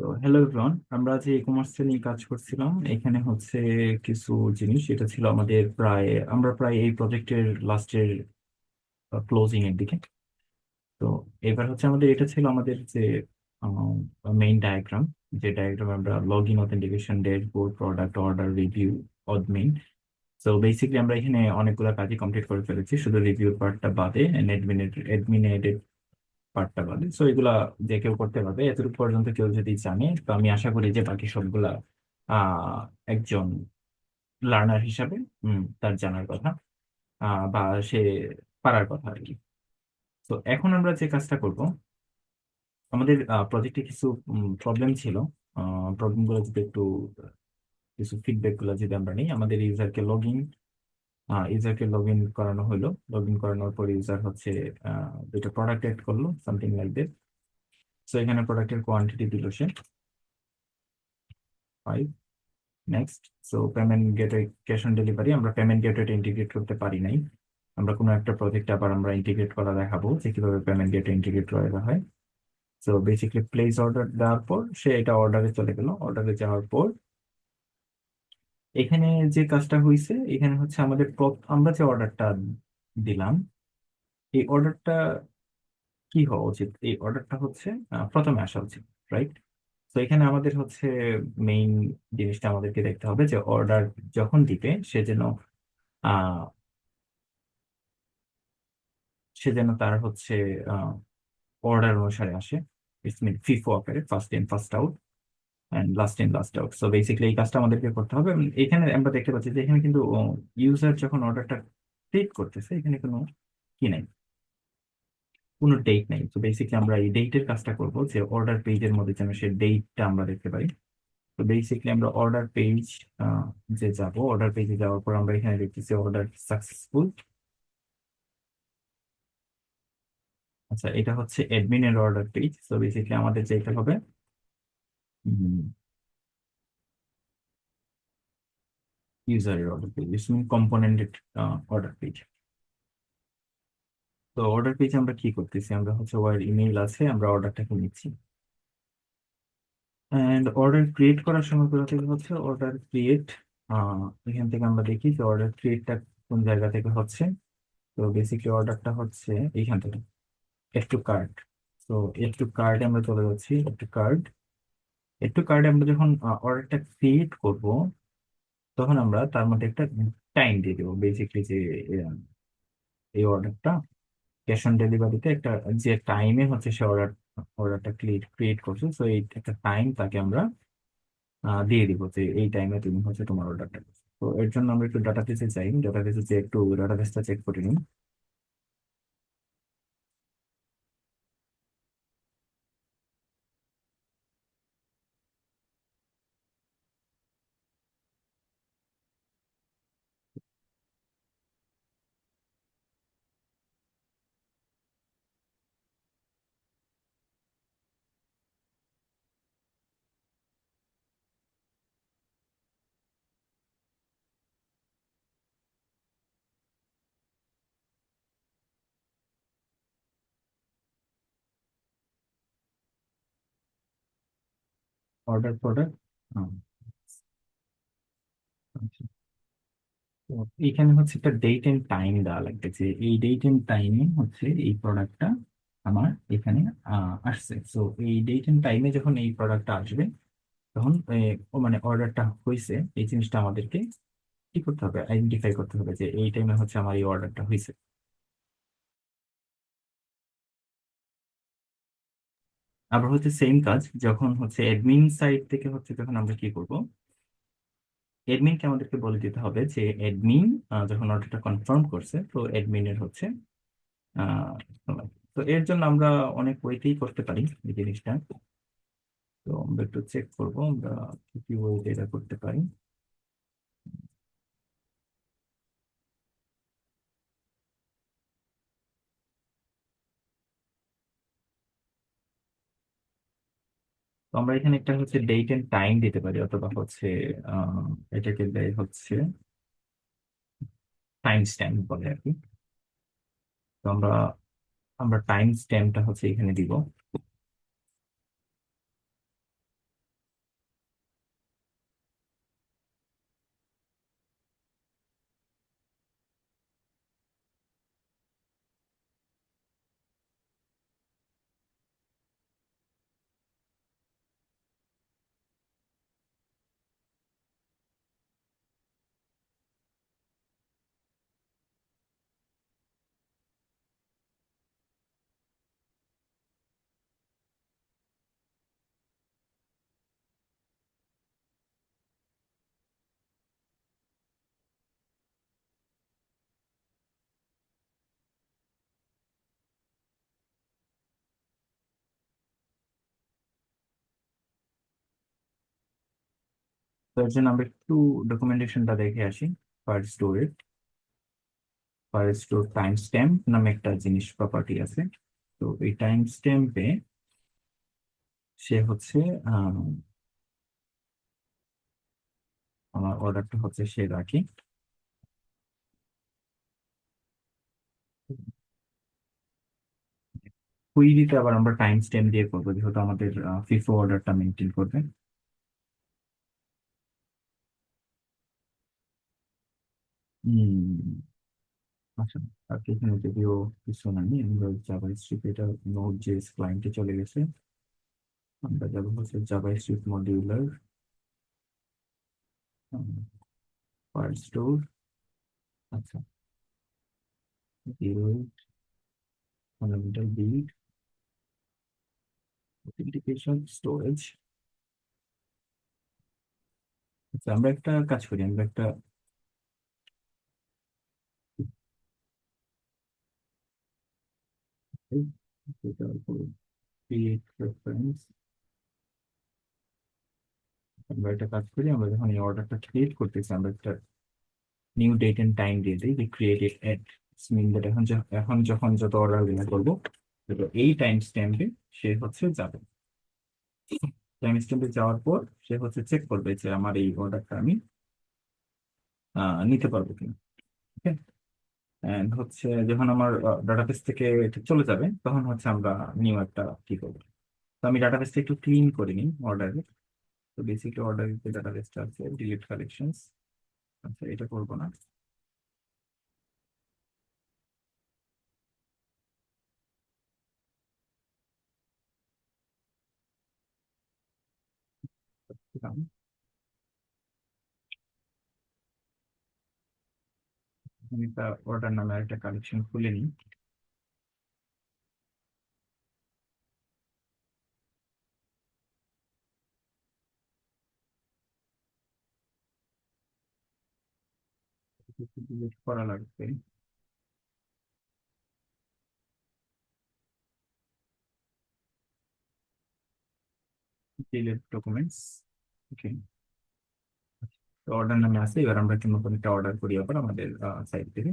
তো hello everyone, আমরা যে ই কমার্স নিয়ে কাজ করছিলাম এখানে হচ্ছে কিছু জিনিস, এটা ছিল আমাদের আমরা প্রায় এই প্রজেক্টের লাস্টের ক্লোজিং এর দিকে। তো এবার হচ্ছে এটা ছিল আমাদের যে মেইন ডায়াগ্রাম, যে ডায়াগ্রাম আমরা log in, authentication, dashboard, product, order, review, admin. তো বেসিক্যালি আমরা এখানে অনেকগুলো কাজই কমপ্লিট করে ফেলেছি, শুধু রিভিউর পার্টটা বাদে, অ্যাডমিনের পার্টটা বাদে। সো এগুলা যে কেউ করতে পারবে, এতটুকু পর্যন্ত কেউ যদি জানে, তো আমি আশা করি যে বাকি সবগুলা একজন লার্নার হিসাবে তার জানার কথা, বা সে পারার কথা আর কি। তো এখন আমরা যে কাজটা করব, আমাদের প্রজেক্টে কিছু প্রবলেম ছিল। প্রবলেম গুলো যদি একটু কিছু ফিডব্যাক গুলো যদি আমরা নিই, আমাদের ইউজারকে লগ ইন করানো হলো। লগ ইন করানোর পর ইউজার হচ্ছে দুইটা প্রোডাক্ট এড করলো, সামথিং লাইক দ্যাট। সো এখানে প্রোডাক্টের কোয়ান্টিটি দিল সে 5। Next, so payment gateway, cash on delivery আমরা পেমেন্ট গেটওয়েটা ইন্টিগ্রেট করতে পারি নাই। আমরা কোনো একটা প্রজেক্ট আবার আমরা ইন্টিগ্রেট করা দেখাবো যে কিভাবে পেমেন্ট গেটওয়ে ইন্টিগ্রেট করা হয়। সো বেসিক্যালি প্লেস অর্ডার দেওয়ার পর সে এটা অর্ডারে চলে গেল। অর্ডারে যাওয়ার পর এখানে যে কাজটা হয়েছে, এখানে হচ্ছে আমরা যে অর্ডারটা দিলাম, এই অর্ডারটা কি হওয়া উচিত? এই অর্ডারটা হচ্ছে প্রথমে আসা উচিত, রাইট? তো এখানে আমাদের হচ্ছে মেইন জিনিসটা আমাদেরকে দেখতে হবে যে অর্ডার যখন দিবে আহ সে যেন তার হচ্ছে অর্ডার অনুসারে আসে। ইটস মিন ফিফো আকারে, first in first out and last in last out. So basically এই কাজটা আমাদেরকে করতে হবে। এবং এখানে আমরা দেখতে পাচ্ছি যে এখানে কিন্তু ইউজার যখন অর্ডারটা ক্রিয়েট করতেছে, এখানে কোনো কি নাই, কোনো ডেট নাই। তো বেসিক্যালি আমরা এই ডেটের কাজটা করব, যে অর্ডার পেজের মধ্যে যেন সেই ডেটটা আমরা দেখতে পাই। তো বেসিক্যালি আমরা অর্ডার পেজ যে যাব, অর্ডার পেজে যাওয়ার পর আমরা এখানে দেখতেছি অর্ডার সাকসেসফুল। আচ্ছা, এটা হচ্ছে অ্যাডমিনের অর্ডার পেজ। তো বেসিক্যালি আমাদের যেটা হবে ইউজারের অর্ডার পেজ, কম্পোনেন্টেড অর্ডার পেজ। তো অর্ডার পেজে আমরা কি করতেছি, আমরা হচ্ছে ওয়ার ইমেইল আছে, আমরা অর্ডারটাকে নিচ্ছি। এন্ড অর্ডার ক্রিয়েট করার সময় কোথা থেকে হচ্ছে অর্ডার ক্রিয়েট, এখান থেকে আমরা দেখি যে অর্ডার ক্রিয়েটটা কোন জায়গা থেকে হচ্ছে। তো বেসিক্যালি অর্ডারটা হচ্ছে এইখান থেকে, এড টু কার্ট। তো এড টু কার্টে আমরা চলে যাচ্ছি। এড টু কার্টে আমরা যখন অর্ডারটা ক্রিয়েট করব, তখন আমরা তার মধ্যে একটা টাইম দিয়ে দেবো। বেসিক্যালি যে এই অর্ডারটা ক্যাশ অন ডেলিভারিতে একটা যে টাইমে হচ্ছে সে অর্ডারটা ক্রিয়েট করছে, তো এই একটা টাইম তাকে আমরা দিয়ে দিব যে এই টাইমে তুমি হচ্ছে তোমার অর্ডারটা। তো এর জন্য আমরা একটু ডাটাবেসে যাই, ডাটাবেসে যে একটু ডাটাবেসটা চেক করে নিই। Order product. তো এইখানে হচ্ছে একটা ডেট এন্ড টাইম দেওয়া লাগবে, যে এই ডেট এন্ড টাইমে হচ্ছে এই প্রোডাক্টটা আমার এখানে আসছে। তো এই ডেট এন্ড টাইমে যখন এই প্রোডাক্টটা আসবে, তখন ও মানে অর্ডারটা হয়েছে, এই জিনিসটা আমাদেরকে কি করতে হবে, আইডেন্টিফাই করতে হবে যে এই টাইমে হচ্ছে আমার এই অর্ডারটা হয়েছে। আবার হচ্ছে সেম কাজ যখন হচ্ছে অ্যাডমিন সাইড থেকে হচ্ছে, তখন আমরা কি করব, অ্যাডমিনকে আমাদেরকে বলে দিতে হবে যে অ্যাডমিন যখন অর্ডারটা কনফার্ম করছে, তো অ্যাডমিনের হচ্ছে আহ, তো এর জন্য আমরা অনেক ওয়েতেই করতে পারি এই জিনিসটা। তো আমরা একটু চেক করবো আমরা কি কি ওয়েতে এটা করতে পারি। তো আমরা এখানে একটা হচ্ছে ডেট এন্ড টাইম দিতে পারি, অথবা হচ্ছে আহ, এটাকে দেয় হচ্ছে টাইম স্ট্যাম্প বলে আর কি। তো আমরা আমরা টাইম স্ট্যাম্পটা হচ্ছে এখানে দিব। এর জন্য আমরা একটু ডকুমেন্টেশনটা দেখে আসি। পার স্টোরের পার স্টোর টাইম স্ট্যাম্প নামে একটা জিনিস প্রপার্টি আছে। তো এই টাইম স্ট্যাম্পে সে হচ্ছে আহ, আমার অর্ডারটা হচ্ছে সে রাখি কুইরিতে, আবার আমরা টাইম স্ট্যাম্প দিয়ে করবো যেহেতু আমাদের ফিফো অর্ডারটা মেনটেন করবে। হম আচ্ছা, আর এখানে যদিও কিছু নাই, আমরা জাভা স্ক্রিপ্ট এটা নোড জেএস ক্লায়েন্টে চলে গেছে। আমরা যাবো হচ্ছে জাভা স্ক্রিপ্ট মডিউলার পার স্টোর। আচ্ছা, zero fundamental build authentication storage. আচ্ছা, আমরা একটা কাজ করি, আমরা একটা ক্রিয়েট রেফারেন্স। আমরা একটা কাজ করি, আমরা যখন এই অর্ডারটা ক্রিয়েট করতেছি আমরা একটা নিউ ডেট এন্ড টাইম দিয়ে দিই যে ক্রিয়েটেড এট মিন দ্যাট এখন এখন যখন যত অর্ডার গুলো করবো তো এই টাইম স্ট্যাম্পে সে হচ্ছে যাবে। টাইম স্ট্যাম্পে যাওয়ার পর সে হচ্ছে চেক করবে যে আমার এই অর্ডারটা আমি নিতে পারবো কিনা। ওকে, এন্ড হচ্ছে যখন আমার ডাটাবেস থেকে এটা চলে যাবে তখন হচ্ছে আমরা নিউ একটা কি করবো। তো আমি ডাটাবেসটা একটু ক্লিন করে নিই অর্ডারে। তো বেসিকলি অর্ডারের যে ডাটাবেসটা আছে ডিলিট কালেকশনস, আচ্ছা এটা করবো না। আমি একটা অর্ডার নামে একটা কালেকশন খুলে নিই। ডিলিট করা লাগবে। Delete documents. ওকে, তো অর্ডার নামে আছে, এবার আমরা একটা নতুন একটা অর্ডার করি আবার আমাদের সাইট থেকে।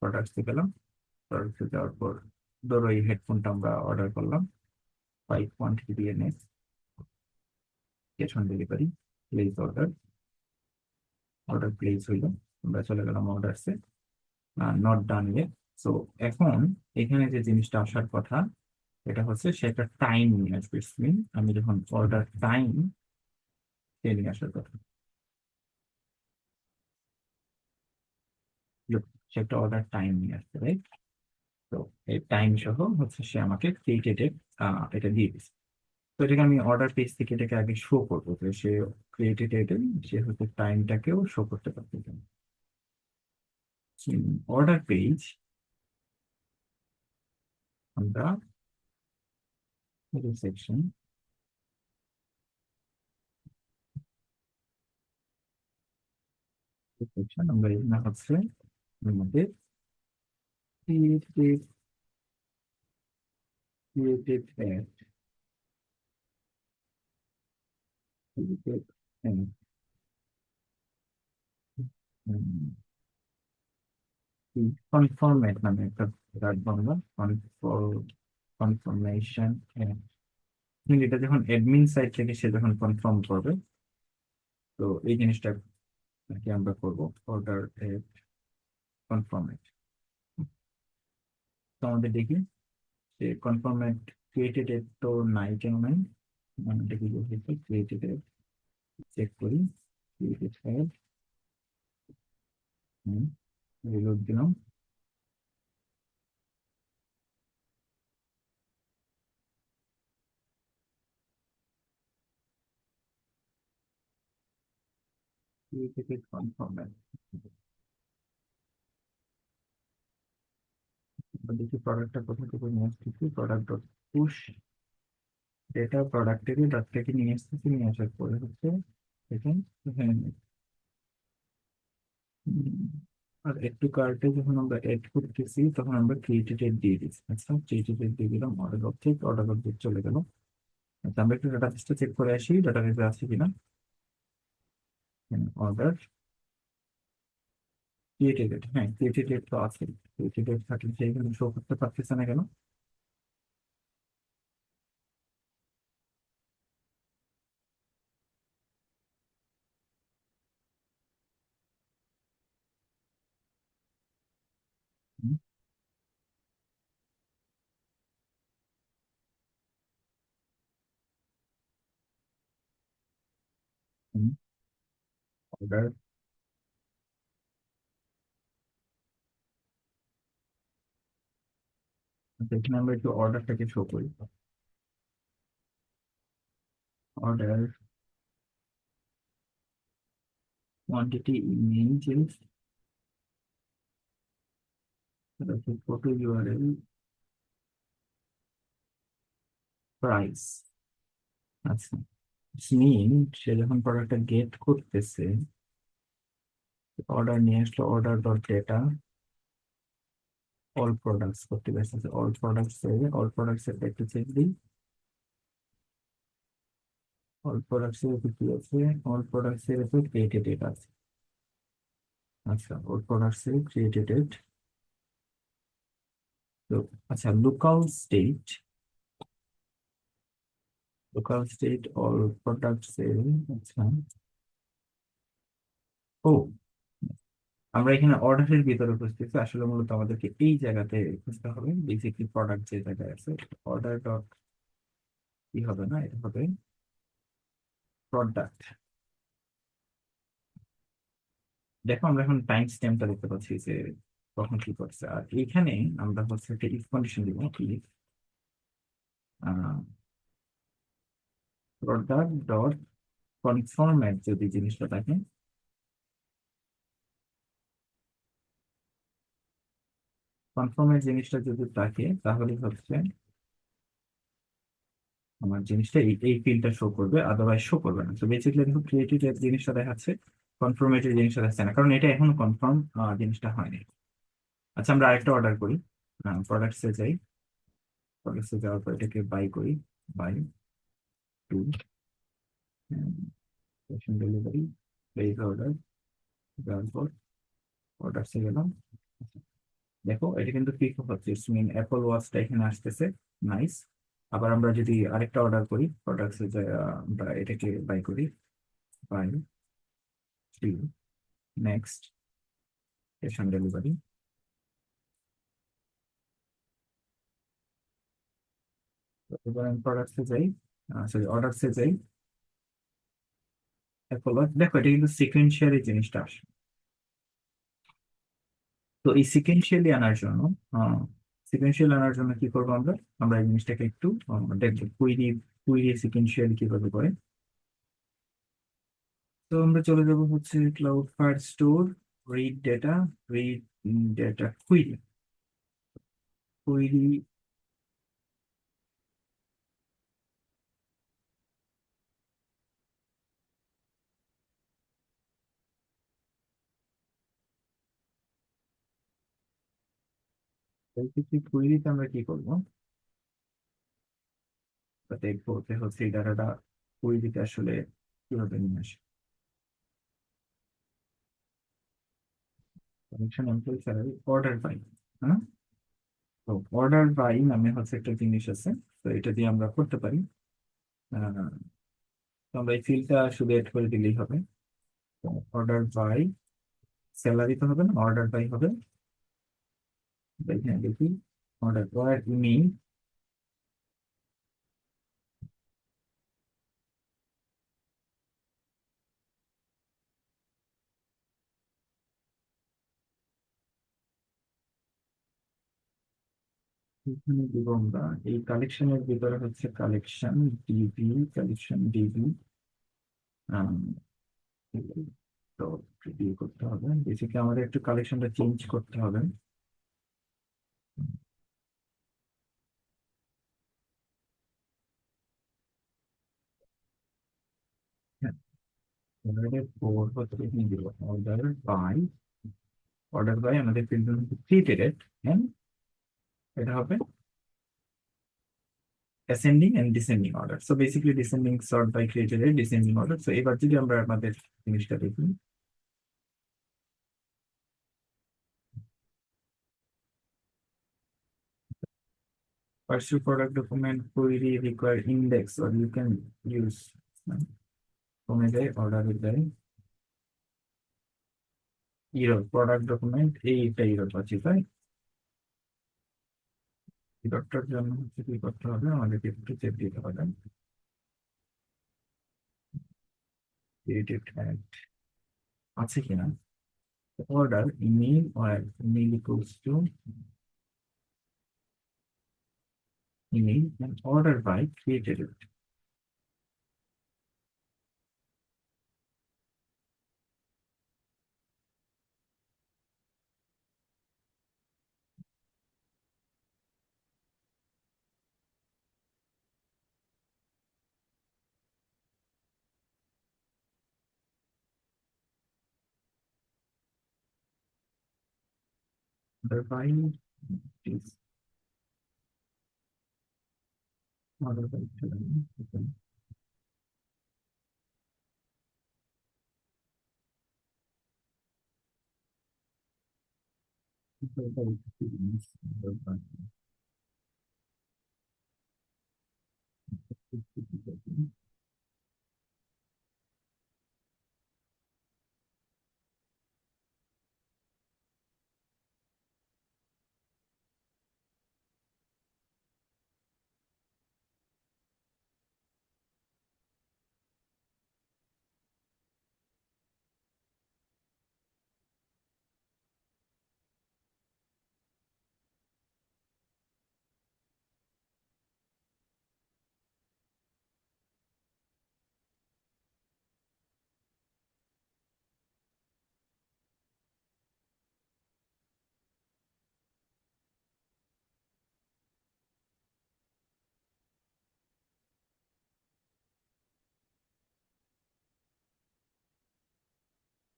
প্রোডাক্টসে গেলাম, প্রোডাক্টসে যাওয়ার পর ধরো এই হেডফোনটা আমরা অর্ডার করলাম 5 কোয়ান্টিটি দিয়ে নেই, cash on delivery, place order. Order place হইলো, আমরা চলে গেলাম অর্ডারসে, নট ডান ইয়েট। সো এখন এখানে যে জিনিসটা আসার কথা এটা হচ্ছে সে একটা টাইম নিয়ে আসবে। আমি যখন অর্ডার টাইম সে নিয়ে আসার কথা, look, সে একটা অর্ডার টাইম নিয়ে আসবে, রাইট? তো এই টাইম সহ হচ্ছে সে আমাকে ক্রিয়েটেড এটা দিয়ে দিচ্ছে। তো এটাকে আমি অর্ডার পেজ থেকে এটাকে আগে শো করবো যে সে ক্রিয়েটেড এটা, সে হচ্ছে টাইমটাকেও শো করতে পারবে। অর্ডার পেজ আমরা সেকশন সেকশন আমরা এখানে হচ্ছে আমাদের ক্রিয়েটেড ক্রিয়েটেড অ্যাড ক্রিয়েটেড কনফার্মেট নামে একটা রাখবো আমরা। কনফার্মেশন, এটা যখন অ্যাডমিন সাইট থেকে সে যখন কনফার্ম করবে তো এই জিনিসটা আর কি আমরা করবো অর্ডার কনফার্মেট। তো আমাদের দেখি যে কনফার্মেট ক্রিয়েটেড এর তো নাই, কেন নাই? মানে দেখি ক্রিয়েটেড এর চেক করি। ক্রিয়েটেড ফাইল, রিলোড দিলাম। ক্রিয়েটেড কনফার্মেট, দেখি প্রোডাক্টটা কোথা থেকে নিয়ে আসতেছি। প্রোডাক্ট ডট পুশ ডেটা প্রোডাক্টেরই ডটটাকে নিয়ে আসতেছি, নিয়ে আসার পরে হচ্ছে দেখেন এখানে উম, আর একটু কার্টে যখন আমরা এড করতেছি তখন আমরা ক্রিয়েটেড এড দিয়ে দিচ্ছি। আচ্ছা, ক্রিয়েটেড এড দিয়ে দিলাম, অর্ডার অবজেক্ট চলে গেল। আচ্ছা, আমরা একটু ডাটাবেসটা চেক করে আসি ডাটাবেসে আছে কিনা। অর্ডার ক্রিয়েটেড ডেট, হ্যাঁ ক্রিয়েটেড ডেট তো আছে। ক্রিয়েটেড ডেট থাকলে সেইখানে শো করতে পারতেছে না কেন? অর্ডার, এখানে আমরা একটু অর্ডারটাকে শো করি। Order quantity images, photo URL, price. আচ্ছা, মিন সে যখন প্রোডাক্টটা গেট করতেছে, অর্ডার নিয়ে আসলো, order dot data all products করতে পারছে। অল প্রোডাক্টস, অল প্রোডাক্টস এর একটু চেক দিই। অল প্রোডাক্টস এর উপর কি আছে? অল প্রোডাক্টস এর উপর ক্রিয়েটেড ডেট আছে। আচ্ছা, অল প্রোডাক্টস এর ক্রিয়েটেড ডেট। তো আচ্ছা, local state, local state all products এর। আচ্ছা, ও আমরা এখানে অর্ডারের ভিতরে খুঁজতেছি, আসলে মূলত আমাদেরকে এই জায়গাতে খুঁজতে হবে। বেসিকলি প্রোডাক্ট যে জায়গায় আছে, অর্ডার ডট কি হবে না, এটা হবে প্রোডাক্ট। দেখো আমরা এখন টাইম স্ট্যাম্পটা দেখতে পাচ্ছি যে কখন কি করছে। আর এইখানে আমরা হচ্ছে একটা ইফ কন্ডিশন দিব কি, প্রোডাক্ট ডট কনফার্মেট যদি জিনিসটা থাকে, কনফার্মেট জিনিসটা যদি থাকে তাহলে হচ্ছে আমার জিনিসটা এই ফিল্ডটা শো করবে, আদারওয়াইজ শো করবে না। তো বেসিক্যালি দেখো ক্রিয়েটিভ জিনিসটা দেখাচ্ছে, কনফার্মেটিভ জিনিসটা দেখাচ্ছে না, কারণ এটা এখনো কনফার্ম জিনিসটা হয়নি। আচ্ছা, আমরা আরেকটা অর্ডার করি, প্রোডাক্টসে যাই, প্রোডাক্টসে যাওয়ার পর এটাকে বাই করি, buy two cash on delivery, place order, যাওয়ার পর প্রোডাক্টসে গেলাম। দেখো এটা কিন্তু পিক হচ্ছে, ইটস মিন অ্যাপল ওয়াচটা এখানে আসতেছে। নাইস। আবার আমরা যদি আরেকটা অর্ডার করি, প্রোডাক্টসে যাই, আমরা এটাকে বাই করি, buy three, next cash on delivery. এবার আমি প্রোডাক্টসে যাই, সরি অর্ডারসে যাই, অ্যাপল ওয়াচ। দেখো এটা কিন্তু সিকোয়েন্সিয়ালি জিনিসটা আসে। তো এই সিকোয়েন্সিয়ালি আনার জন্য, সিকোয়েন্সিয়াল আনার জন্য কি করবো আমরা? আমরা এই জিনিসটাকে একটু দেখবো কুইরি, কুইরি সিকোয়েন্সিয়ালি কিভাবে করে। তো আমরা চলে যাব হচ্ছে cloud Firestore, read data, read data query, query. কুইরিতে আমরা কি করবো? দেখবো যে হচ্ছে এই ডাটাটা কুইরিতে আসলে কিভাবে নিয়ে আসে। Connection employee salary order by, হ্যাঁ। তো অর্ডার বাই নামে হচ্ছে একটা জিনিস আছে, তো এটা দিয়ে আমরা করতে পারি। আহ, তো আমরা এই ফিল্ডটা শুধু এড করে দিলেই হবে। অর্ডার বাই, স্যালারি তো হবে না, অর্ডার বাই হবে। এখানে দেখি অর্ডার বাই ইমেইল, এখানে দিব আমরা এই কালেকশনের ভিতরে হচ্ছে কালেকশন ডিবি, কালেকশন ডিবি। তো দিয়ে করতে হবে, বেসিক্যালি আমাদের একটু কালেকশনটা চেঞ্জ করতে হবে। হ্যাঁ, অর্ডারের পর হচ্ছে কি দিব, অর্ডার বাই, অর্ডার বাই আমাদের কিন্তু ক্রিয়েটেড, হ্যাঁ এটা হবে ascending and descending order. So basically descending sort by created এর ডিসেন্ডিং অর্ডার। সো এবার যদি আমরা আমাদের জিনিসটা দেখি, partial product document query require index or you can use কমে যায় অর্ডারের যায় ইরর প্রোডাক্ট ডকুমেন্ট এইটা ইরর পাচ্ছি তাই। ইররটার জন্য হচ্ছে কি করতে হবে, আমাদেরকে একটু চেক দিতে হবে ক্রিয়েটিভ ট্যাগ আছে কিনা। Order email or email equals to email and order by created it order by this order by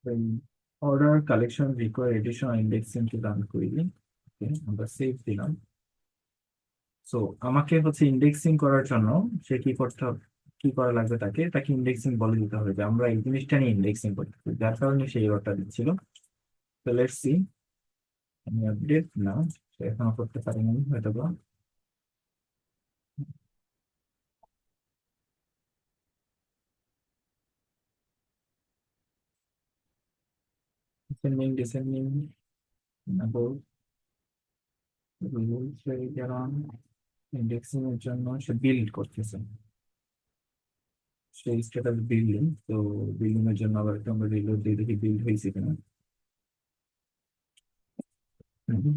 then order collection require additional indexing to run query. Okay, আমরা সেভ দিলাম। So আমাকে হচ্ছে indexing করার জন্য সে কি করতে হবে, কি করা লাগবে, তাকে তাকে ইন্ডেক্সিং বলে দিতে হবে যে আমরা এই জিনিসটা নিয়ে ইন্ডেক্সিং করতে হবে, যার কারণে সেই এররটা দিচ্ছিল। তো লেটস সি, আমি আপডেট না সে এখনো করতে পারিনি হয়তো বা। ডিসেন্ডিং ডিসেন্ডিং ইন্ডেক্সিং এর জন্য সে বিল্ড করতেছে, সেই স্ট্যাটাস বিল্ডিং। তো বিল্ডিং এর জন্য আবার একটা আমরা রিলোড দিয়ে দেখি বিল্ড হয়েছে কিনা।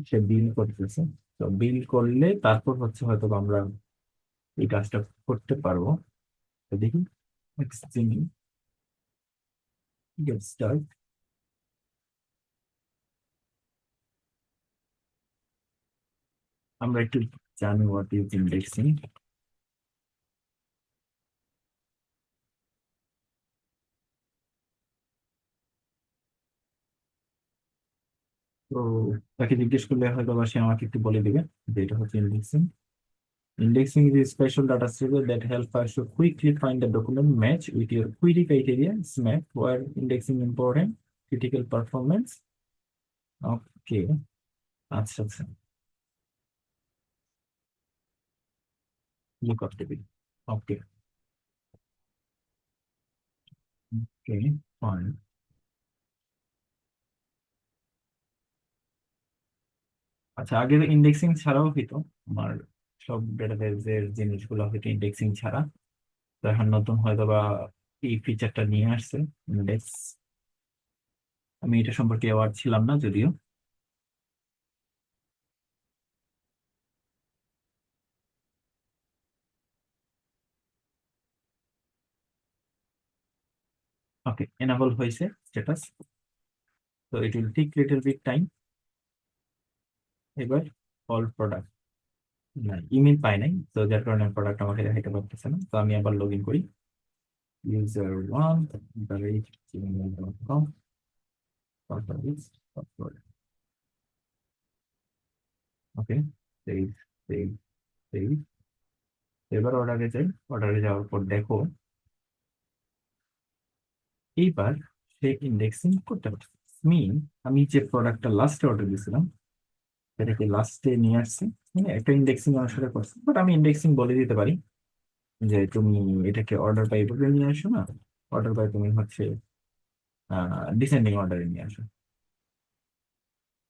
সে বিল করতেছে। তো বিল করলে তারপর হচ্ছে হয়তো বা আমরা এই কাজটা করতে পারবো। তো দেখি এক্সচেঞ্জিং গেট স্টার্ট। আমরা একটু জানি হোয়াট ইজ ইন্ডেক্সিং। তো তাকে জিজ্ঞেস করলে হয়তো বা সে আমাকে একটু বলে দিবে যে এটা হচ্ছে indexing. Indexing is a special data structure that helps us to quickly find the document match with your query criteria, SMAP, where indexing important, critical performance. Okay, আচ্ছা আচ্ছা, look up table. Okay, okay, fine. আচ্ছা, আগে indexing ছাড়াও হইতো আমার সব ডেটাবেজের জিনিসগুলো হয়তো ইন্ডেক্সিং ছাড়া। তো এখন নতুন হয়তো বা এই ফিচারটা নিয়ে আসছে ইন্ডেক্স। আমি এটা সম্পর্কে অ্যাওয়ার ছিলাম না যদিও। ওকে, এনাবল হয়েছে স্ট্যাটাস। তো it will take little bit time. এবার অল প্রোডাক্ট না, ইমেল পাই নাই, তো যার কারণে প্রোডাক্ট আমাকে দেখাইতে পারতেছে না। তো আমি আবার লগ ইন করি, ইউজার ওয়ান gmail.com, ওকে, সেভ সেভ সেভ। এবার অর্ডারে যাই, অর্ডারে যাওয়ার পর দেখো এইবার সে ইন্ডেক্সিং করতে পারছে। মিন আমি যে প্রোডাক্টটা লাস্টে অর্ডার দিয়েছিলাম সেটাকে লাস্টে নিয়ে আসছি, মানে একটা ইন্ডেক্সিং অনুসারে করছি, বাট আমি ইন্ডেক্সিং বলে দিতে পারি যে তুমি এটাকে অর্ডার বাই বলে নিয়ে আসো না, অর্ডার বাই তুমি হচ্ছে ডিসেন্ডিং অর্ডারে নিয়ে আসো।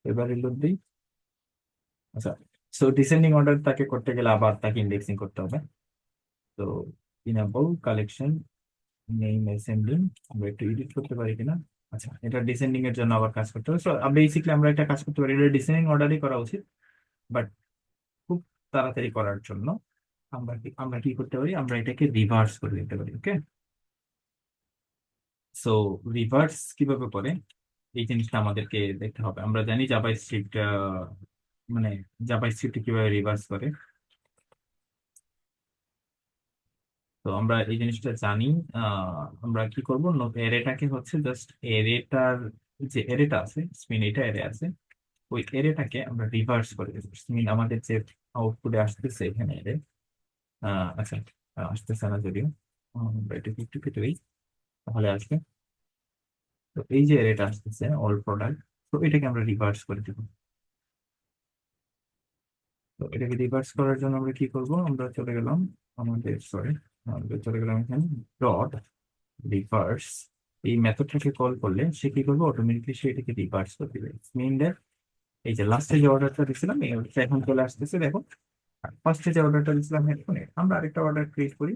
এবার লোড দিই। আচ্ছা, সো ডিসেন্ডিং অর্ডার তাকে করতে গেলে আবার তাকে ইন্ডেক্সিং করতে হবে। তো ইনাবল কালেকশন নেম অ্যাসেন্ডিং, আমরা একটু এডিট করতে পারি কিনা। আচ্ছা, এটা ডিসেন্ডিং এর জন্য আবার কাজ করতে হবে। সো বেসিক্যালি আমরা একটা কাজ করতে পারি, এটা ডিসেন্ডিং অর্ডারই করা উচিত, বাট খুব তাড়াতাড়ি করার জন্য আমরা কি করতে পারি, আমরা এটাকে রিভার্স করে দিতে পারি। ওকে, সো রিভার্স কিভাবে করে এই জিনিসটা আমাদেরকে দেখতে হবে। আমরা জানি জাভাস্ক্রিপ্ট, মানে জাভাস্ক্রিপ্ট কিভাবে রিভার্স করে। তো আমরা এই জিনিসটা জানি। আমরা কি করবো, এরেটাকে হচ্ছে জাস্ট এরেটার যে এরেটা আছে, স্পিন এটা এরে আছে, ওই এরেটাকে আমরা রিভার্স করে দেবো। স্পিন আমাদের যে আউটপুটে আসতেছে এখানে এরে, আচ্ছা, আসতেছে না যদিও, আমরা এটাকে একটু কেটে দিই তাহলে আসবে। তো এই যে এরেটা আসতেছে অল প্রোডাক্ট, তো এটাকে আমরা রিভার্স করে দেবো। তো এটাকে রিভার্স করার জন্য আমরা কি করব, আমরা চলে গেলাম আমাদের, সরি, আমরা চলে গেলাম এখানে ডট রিভার্স। এই মেথডটাকে কল করলে সে কি করবে, অটোমেটিকলি সে এটাকে রিভার্স করে দিবে। মিন দ্যাট এই যে লাস্টে যে অর্ডারটা দিছিলাম এই অর্ডারটা এখন চলে আসতেছে দেখো। ফার্স্টে যে অর্ডারটা দিছিলাম হেডফোনে, আমরা আরেকটা অর্ডার ক্রিয়েট করি।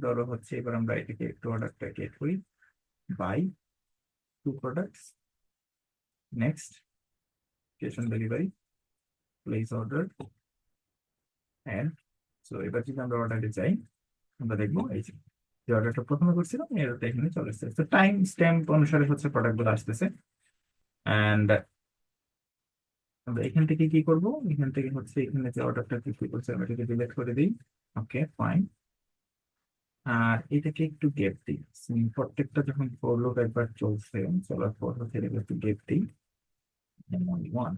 ধরো হচ্ছে এবার আমরা এটাকে একটু অর্ডারটা ক্রিয়েট করি, buy two products, next cash on delivery, place order, and. So এবার যদি আমরা অর্ডারে যাই, আমরা দেখবো এই যে যে অর্ডারটা প্রথমে করছিলাম এই অর্ডারটা এখানে চলে আসছে। তো টাইম স্ট্যাম্প অনুসারে হচ্ছে প্রোডাক্ট গুলো আসতেছে। এন্ড আমরা এখান থেকে কি করব, এখান থেকে হচ্ছে এখানে যে অর্ডারটা কি করছে আমরা এটাকে ডিলিট করে দিই। ওকে, ফাইন। আর এটাকে একটু গ্যাপ দিই। প্রত্যেকটা যখন ফর লুপ একবার চলছে, চলার পর হচ্ছে এটাকে একটু গ্যাপ দিই, যেমন ওয়ান,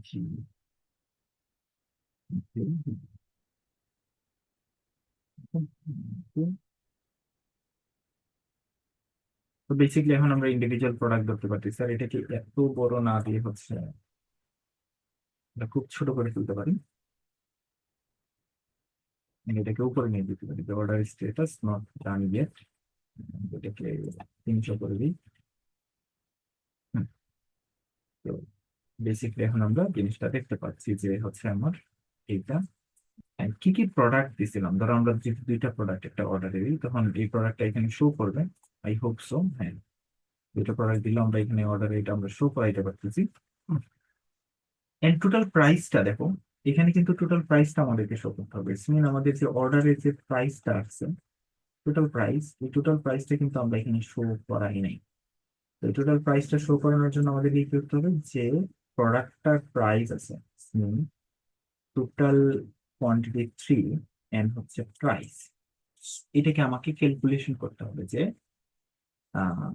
জি, তো বেসিক্যালি এখন আমরা ইন্ডিভিজুয়াল প্রোডাক্ট ধরতে পারছি স্যার, এটাকে এত বড় না দিয়ে হচ্ছে এটা খুব ছোট করে তুলতে পারি। মানে এটাকে উপরে নিয়ে দিতে পারি, order status not done yet, এটাকে 300 করে দিই। হুম, তো বেসিক্যালি এখন আমরা জিনিসটা দেখতে পাচ্ছি যে হচ্ছে আমার এইটা কি কি প্রোডাক্ট দিছিলাম। ধরো আমরা যদি দুইটা প্রোডাক্ট একটা অর্ডারে দিই তখন এই প্রোডাক্টটা এখানে শো করবে। আই হোপ সো, হ্যাঁ, দুইটা প্রোডাক্ট দিলে আমরা এখানে অর্ডারে এটা আমরা শো করাইতে পারতেছি। এন্ড টোটাল প্রাইসটা দেখো, এখানে কিন্তু টোটাল প্রাইসটা আমাদেরকে শো করতে হবে। মিন আমাদের যে অর্ডারের যে প্রাইসটা আসছে, টোটাল প্রাইস, এই টোটাল প্রাইসটা কিন্তু আমরা এখানে শো করাই নাই। তো টোটাল প্রাইসটা শো করানোর জন্য আমাদের কি করতে হবে, যে প্রোডাক্টটার প্রাইস আছে, টোটাল কোয়ান্টিটি 3 এন্ড হচ্ছে প্রাইস, এটাকে আমাকে ক্যালকুলেশন করতে হবে যে আহ,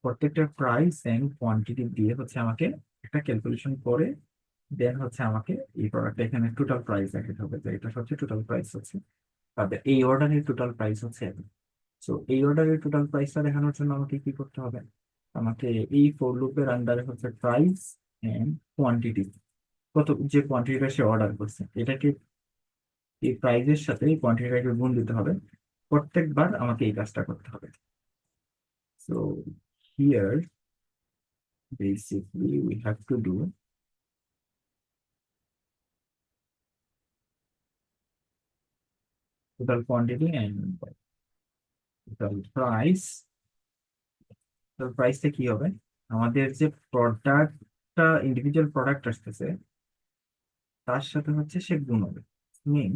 প্রত্যেকটা প্রাইস এন্ড কোয়ান্টিটি দিয়ে হচ্ছে আমাকে একটা ক্যালকুলেশন করে দেন হচ্ছে আমাকে এই প্রোডাক্টটা এখানে টোটাল প্রাইস দেখাতে হবে, যে এটা হচ্ছে টোটাল প্রাইস হচ্ছে, তারপরে এই অর্ডারের টোটাল প্রাইস হচ্ছে এত। তো এই অর্ডারের টোটাল প্রাইসটা দেখানোর জন্য আমাকে কি করতে হবে, আমাকে এই ফর লুপের আন্ডারে হচ্ছে প্রাইস এন্ড কোয়ান্টিটি, কত যে কোয়ান্টিটিটা সে অর্ডার করছে এটাকে এই প্রাইজের সাথে এই কোয়ান্টিটিটাকে গুণ দিতে হবে। প্রত্যেকবার আমাকে এই কাজটা করতে হবে। So here basically we have to do total quantity and total price। total প্রাইসটা কি হবে, আমাদের যে প্রোডাক্টটা ইন্ডিভিজুয়াল প্রোডাক্ট আসতেছে তার সাথে হচ্ছে সে গুণ হবে। মিন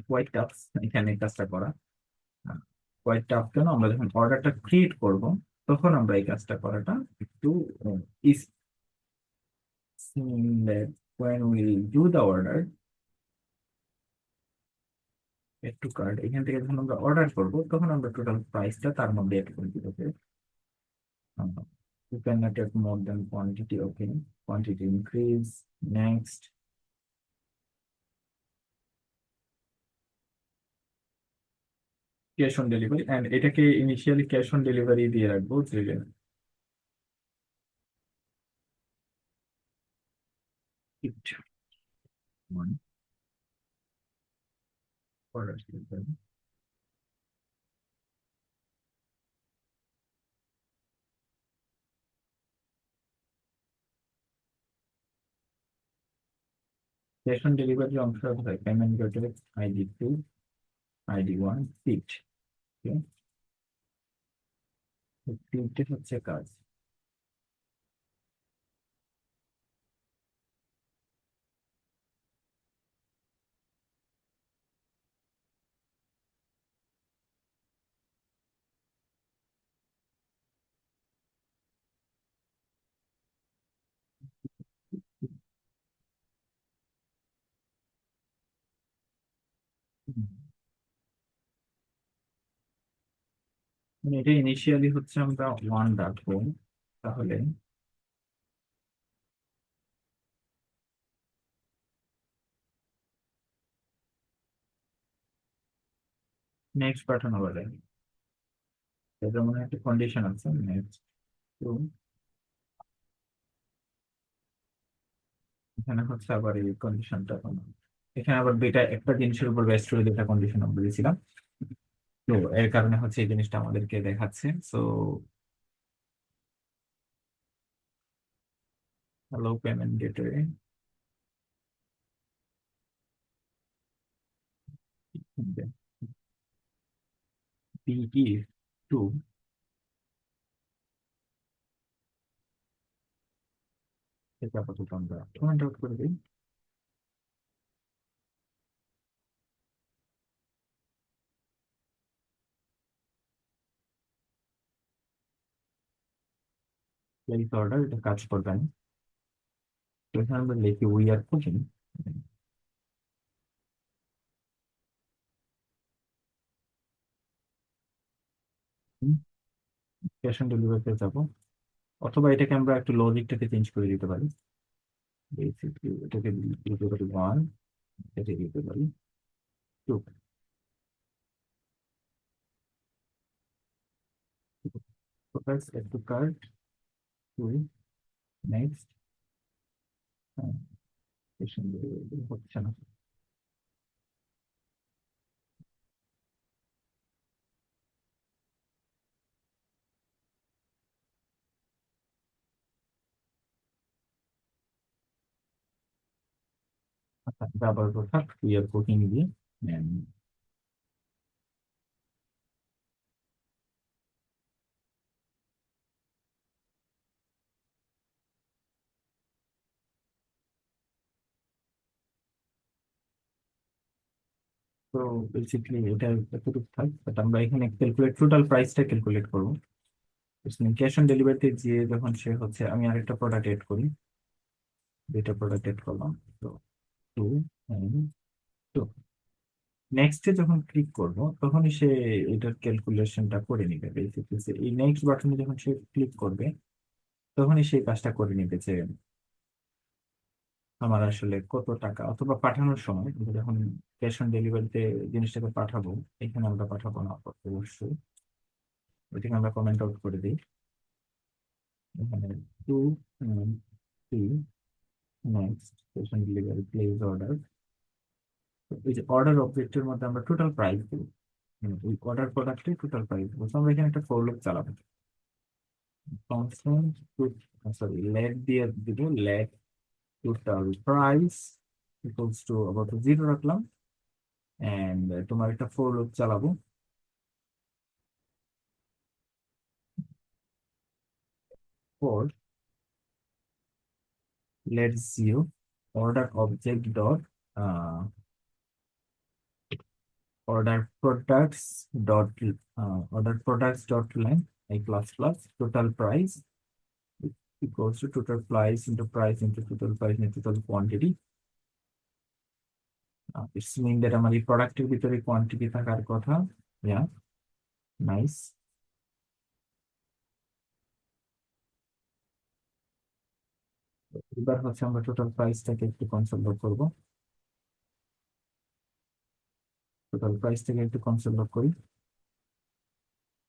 কোয়াইট টাফ এখানে এই কাজটা করা। কোয়াইট টাফ কেন, আমরা যখন অর্ডারটা ক্রিয়েট করব তখন আমরা এই কাজটা করাটা একটু is, when we do the order add to cart, এখান থেকে যখন আমরা অর্ডার করবো তখন আমরা টোটাল প্রাইসটা তার মধ্যে এড করে দিব। You cannot add more than quantity. Okay. Quantity increase. Next. Cash on delivery, and এটাকে ইনিশিয়ালি ক্যাশ অন ডেলিভারি দিয়ে রাখবো যে ক্যাশ অন ডেলিভারি অংশ হয় payment gateway ID 2, ID 1, set. তিনটে হচ্ছে কাজ। হুম। মানে এটা ইনিশিয়ালি হচ্ছে আমরা 1 রাখবো, তাহলে নেক্সট পাঠানো বলে এটা মনে হয় একটা কন্ডিশন আছে। নেক্সট টু, এখানে হচ্ছে আবার এই কন্ডিশনটা, এখানে আবার দুইটা একটা জিনিসের উপর বেস্ট করে দুইটা কন্ডিশন আমরা দিয়েছিলাম। তো এর কারণে হচ্ছে এই জিনিসটা আমাদেরকে দেখাচ্ছে। So hello payment gateway, BE 2, এটা আপাতত আমরা কমেন্ট আউট করে দিই। প্লেস অর্ডার, এটা কাজ করবে না। তো এখানে আমরা লিখি we are cooking, cash on ডেলিভারিতে যাবো, অথবা এটাকে আমরা একটু লজিকটাকে চেঞ্জ করে দিতে পারি। বেসিকলি এটাকে দিতে পারি 1, এটাকে দিতে পারি 2। একটু card 2, next. Cash on delivery হচ্ছে না। আচ্ছা, এটা আবার কথা ক্লিয়ার কুকিং দিয়ে তো বেসিক্যালি এটা এতটুকু থাক, বাট আমরা এখানে ক্যালকুলেট টোটাল প্রাইসটা ক্যালকুলেট করবো। ক্যাশ অন ডেলিভারিতে যে যখন সে হচ্ছে, আমি আরেকটা প্রোডাক্ট এড করি, দুইটা প্রোডাক্ট এড করলাম। তো 2 2, নেক্সটে যখন ক্লিক করব তখনই সে এটার ক্যালকুলেশনটা করে নিবে। বেসিক্যালি এই নেক্সট বাটনে যখন সে ক্লিক করবে তখনই সেই কাজটা করে নিবে যে আমার আসলে কত টাকা, অথবা পাঠানোর সময় আমরা যখন ক্যাশ অন ডেলিভারিতে জিনিসটাকে পাঠাবো, এখানে আমরা পাঠাবো না অবশ্যই, ওইটাকে আমরা কমেন্ট আউট করে দিই। এখানে 2, 3, next cash on delivery place order. এই যে অর্ডার অবজেক্টের মধ্যে আমরা টোটাল প্রাইস দেবো, ওই অর্ডার প্রোডাক্টের টোটাল প্রাইস দেবো। তো আমরা এখানে একটা ফর লুপ চালাবো। কনস্ট্যান্ট, সরি লেট দিয়ে দিব, let total price equals to আবার 0 রাখলাম, এন্ড তোমার একটা ফর লুপ চালাবো। For let 0 order object dot order products dot order products dot line a plus plus total price equals to total price into total price into total quantity, it's mean that আমার এই প্রোডাক্টের ভিতরে quantity থাকার কথা। Yeah, nice. এবার হচ্ছে আমরা total প্রাইসটাকে একটু কনসিডার করব। টোটাল প্রাইসটাকে একটু কনসিডার করি।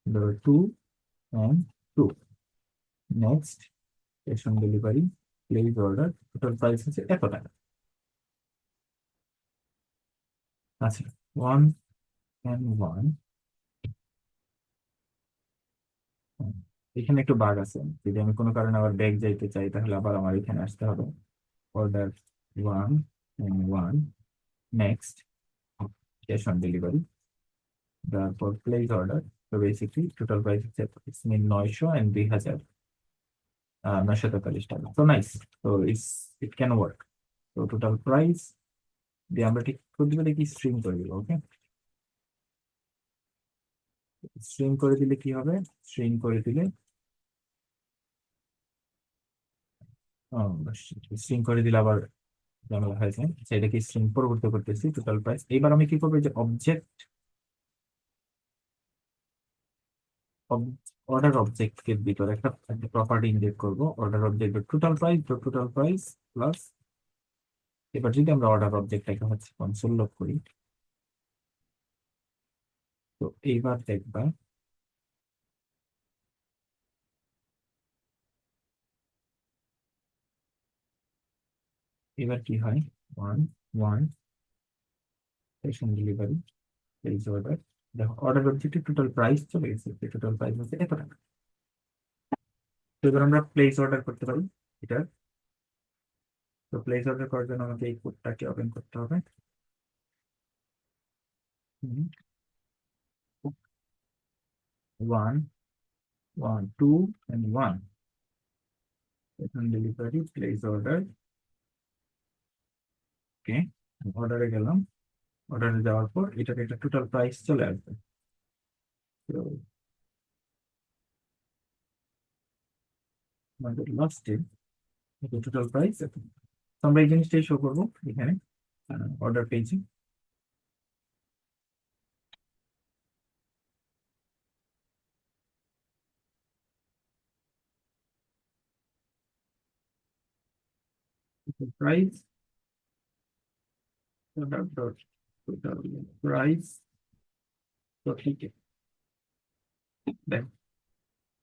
ধরো 2 and 2। Next, cash on delivery, place order, total price হচ্ছে এত টাকা। আচ্ছা, 1 and 1। এখানে একটু বাগ আছে, যদি আমি কোনো কারণে আবার ব্যাগ যাইতে চাই তাহলে আবার আমার এখানে আসতে হবে। Order 1 and 1। Next, cash on delivery, তারপর প্লেস অর্ডার। তো বেসিকলি টোটাল প্রাইস হচ্ছে 900 and 2000, 943 টাকা। তো নাইস। তো ইট ক্যান ওয়ার্ক। তো টোটাল প্রাইস দিয়ে আমরা ঠিক করে দিলে কি স্ট্রিম করে দিব। ওকে, স্ট্রিম করে দিলে কি হবে? স্ট্রিম করে দিলে স্ট্রিম করে দিলে আবার ঝামেলা হয়ে যায়। সেটাকে স্ট্রিম পরিবর্তন করতেছি টোটাল প্রাইস। এবার আমি কি করবো, যে অবজেক্ট, অর্ডার অবজেক্ট এর ভিতরে একটা প্রপার্টি ইনজেক্ট করবো। Order object total price, total price plus. এবার যদি আমরা অর্ডার অবজেক্টটাকে হচ্ছে কনসোল লক করি, তো এইবার দেখবা এবার কি হয়। 1 1 স্টেশন ডেলিভারি, প্লেস অর্ডার। দেখো অর্ডার অবজেক্টের টোটাল প্রাইস চলে গেছে। টোটাল প্রাইস হচ্ছে এত টাকা। তো এবার আমরা প্লেস অর্ডার করতে পারি এটা। তো প্লেস অর্ডার করার জন্য আমাকে এই কোডটাকে ওপেন করতে হবে। 1 1 2 and 1। এখন ডেলিভারি, প্লেস অর্ডার। ওকে, অর্ডারে গেলাম। অর্ডারে যাওয়ার পর এটাকে একটা টোটাল প্রাইস চলে আসবে। তো আমাদের লাস্টে টোটাল প্রাইস। আমরা এই জিনিসটাই শো করবো এখানে অর্ডার পেয়েছি। Price, total total price. তো ঠিক দেখ,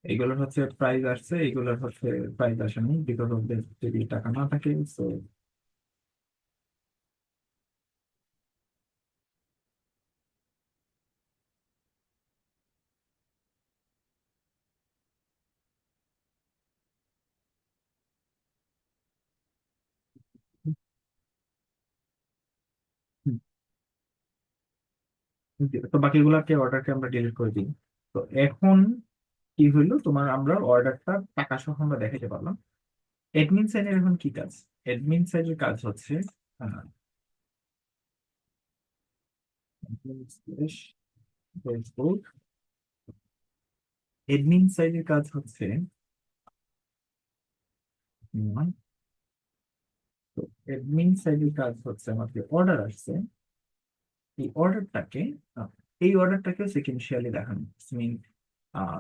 এইগুলোর হচ্ছে প্রাইস আসছে, এইগুলোর হচ্ছে প্রাইস আসেনি, বিকজ অফ যদি টাকা না থাকে। তো তো বাকিগুলোকে অর্ডারকে আমরা ডিলিট করে দিই। তো এখন কি হইলো তোমার, আমরা অর্ডারটা টাকা সহ আমরা দেখাতে পারলাম। এডমিন সাইডের এখন কি কাজ? এডমিন সাইডের কাজ হচ্ছে এডমিন সাইডের কাজ হচ্ছে উম, তো এডমিন সাইডের কাজ হচ্ছে আমাদের অর্ডার আসছে, এই অর্ডারটাকে এই অর্ডারটাকে সিকুয়েন্সিয়ালি দেখানো। মিন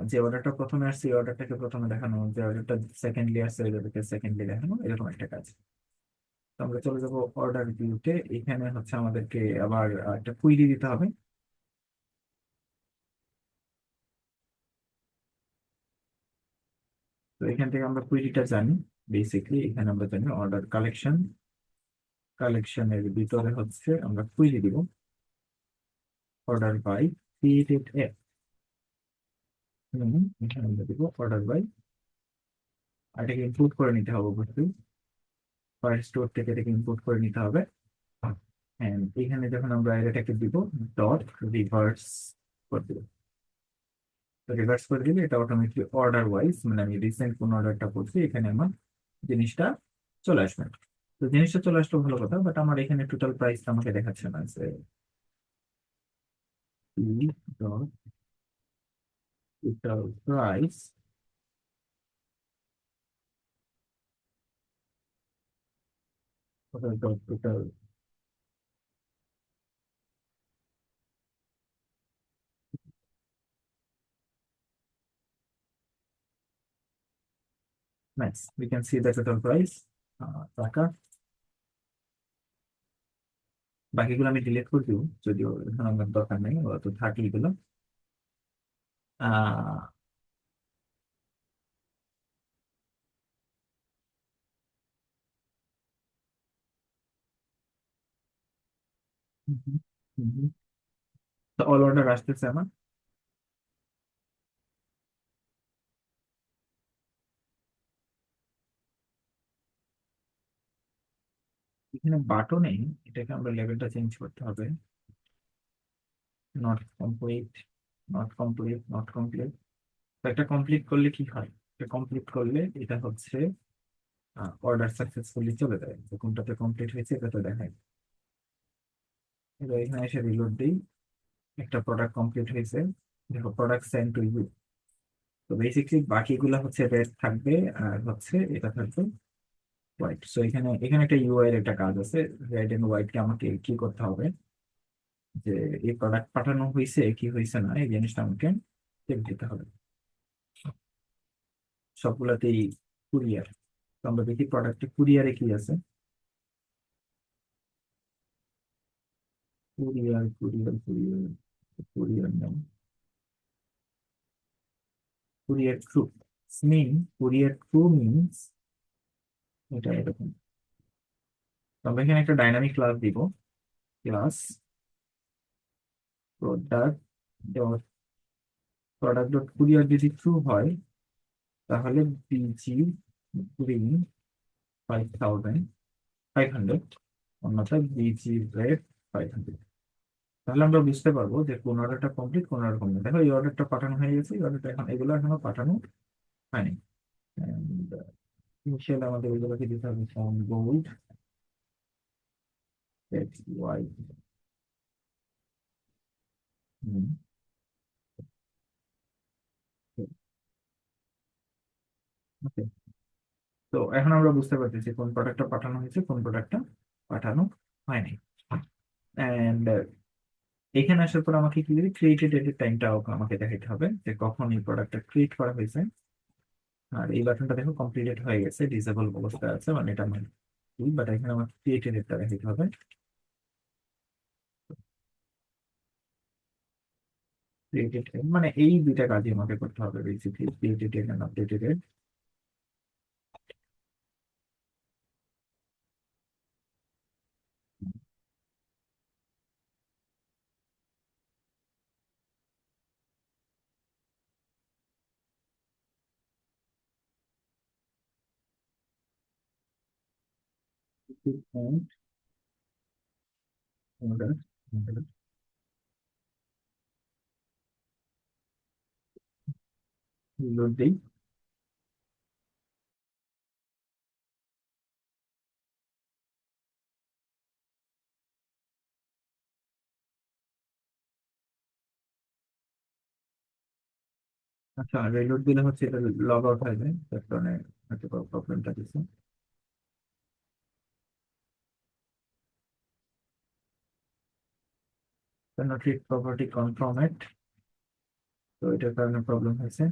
যে অর্ডারটা প্রথমে আসছে এই অর্ডারটাকে প্রথমে দেখানো, যে অর্ডারটা সেকেন্ডলি আসছে ওই অর্ডারটাকে সেকেন্ডলি দেখানো, এরকম একটা কাজ। তো আমরা চলে যাবো অর্ডার ভিউতে। এখানে হচ্ছে আমাদেরকে আবার একটা কুইরি দিতে হবে। তো এখান থেকে আমরা কুইরিটা জানি। বেসিকলি এখানে আমরা জানি অর্ডার কালেকশন, কালেকশনের ভিতরে হচ্ছে আমরা কুইরি দিব অর্ডার বাই ক্রিয়েটেড অ্যাপ। এখানে আমরা দিব অর্ডার বাই। আর এটাকে ইনপুট করে নিতে হবে অবশ্যই, ফায়ার স্টোর থেকে এটাকে ইনপুট করে নিতে হবে। And এখানে যখন আমরা এটাকে দিব ডট রিভার্স করে দিব। তো রিভার্স করে দিলে এটা অটোমেটিকলি অর্ডার ওয়াইজ, মানে আমি রিসেন্ট কোন অর্ডারটা করছি এখানে আমার জিনিসটা চলে আসবে। তো জিনিসটা চলে আসলো ভালো কথা, বাট আমার এখানে টোটাল প্রাইসটা আমাকে দেখাচ্ছে না। যে dot total price, total Nice. We can see the total price. টাকা বাকিগুলো আমি ডিলিট করে দিব, যদিও এখন আমার দরকার নেই, ওরা তো থাকে এগুলো। আহ তো অল অর্ডার আসতেছে আমার। এখানে বাটনে এটাকে আমরা লেভেলটা চেঞ্জ করতে হবে। Not complete, not complete, not complete. তো একটা কমপ্লিট করলে কি হয়? এটা কমপ্লিট করলে এটা হচ্ছে অর্ডার সাকসেসফুলি চলে যায়, তো কোনটাতে কমপ্লিট হয়েছে এটা তো দেখায়। এবার এখানে এসে রিলোড দিই, একটা প্রোডাক্ট কমপ্লিট হয়েছে। দেখো প্রোডাক্ট সেন্ড টু ইউ। তো বেসিকলি বাকিগুলো হচ্ছে রেড থাকবে, আর হচ্ছে এটা থাকবে হোয়াইট। সো এখানে এখানে একটা ইউআই এর একটা কাজ আছে। রেড এন্ড হোয়াইট কে আমাকে কি করতে হবে, যে এই প্রোডাক্ট পাঠানো হয়েছে কি হয়েছে না এই জিনিসটা আমাকে চেক দিতে হবে সবগুলাতেই। কুরিয়ার, তো আমরা দেখি প্রোডাক্টে কুরিয়ারে কি আছে। কুরিয়ার, কুরিয়ার, কুরিয়ার, কুরিয়ার নেই। কুরিয়ার থ্রু মিন, কুরিয়ার থ্রু মিনস এটা এরকম। তো আমরা এখানে একটা ডাইনামিক ক্লাস দিব। Class product dot, product dot courier যদি ট্রু হয় তাহলে বিজি গ্রিন 5,500, অন্যথায় বিজি রেড 500। তাহলে আমরা বুঝতে পারবো যে কোন অর্ডারটা কমপ্লিট, কোন অর্ডার কমপ্লিট। দেখো এই অর্ডারটা পাঠানো হয়ে গেছে, এই অর্ডারটা এখন, এগুলো এখনো পাঠানো হয়নি। ইনিশিয়াল আমাদের এগুলোকে দিতে হবে ফ্রম গোল্ড এক্স ওয়াই। ওকে। তো এখন আমরা বুঝতে পারতেছি কোন প্রোডাক্টটা পাঠানো হয়েছে, কোন প্রোডাক্টটা পাঠানো হয়নি। এন্ড এখানে আসার পর আমাকে কি ক্রিয়েটেড এর টাইমটাও আমাকে দেখাতে হবে, যে কখন এই প্রোডাক্টটা ক্রিয়েট করা হয়েছে। আর এই বাটনটা দেখো কমপ্লিটেড হয়ে গেছে, ডিসেবল অবস্থায় আছে, মানে এটা মানে বাট এখানে আমার ক্রিয়েটেড এরটা দেখাতে হবে। ক্রিয়েটেড মানে এই দুইটা কাজই আমাকে করতে হবে basically, created and updated. Order, load দিই। আচ্ছা, রিলোড দিলে হচ্ছে এটা লগ আউট হয়ে যায়, তার কারণে হয়তো প্রবলেমটা দিচ্ছে। নট রিড প্রপার্টি কনফার্মেট, তো এটার কারণে প্রবলেম হয়েছে।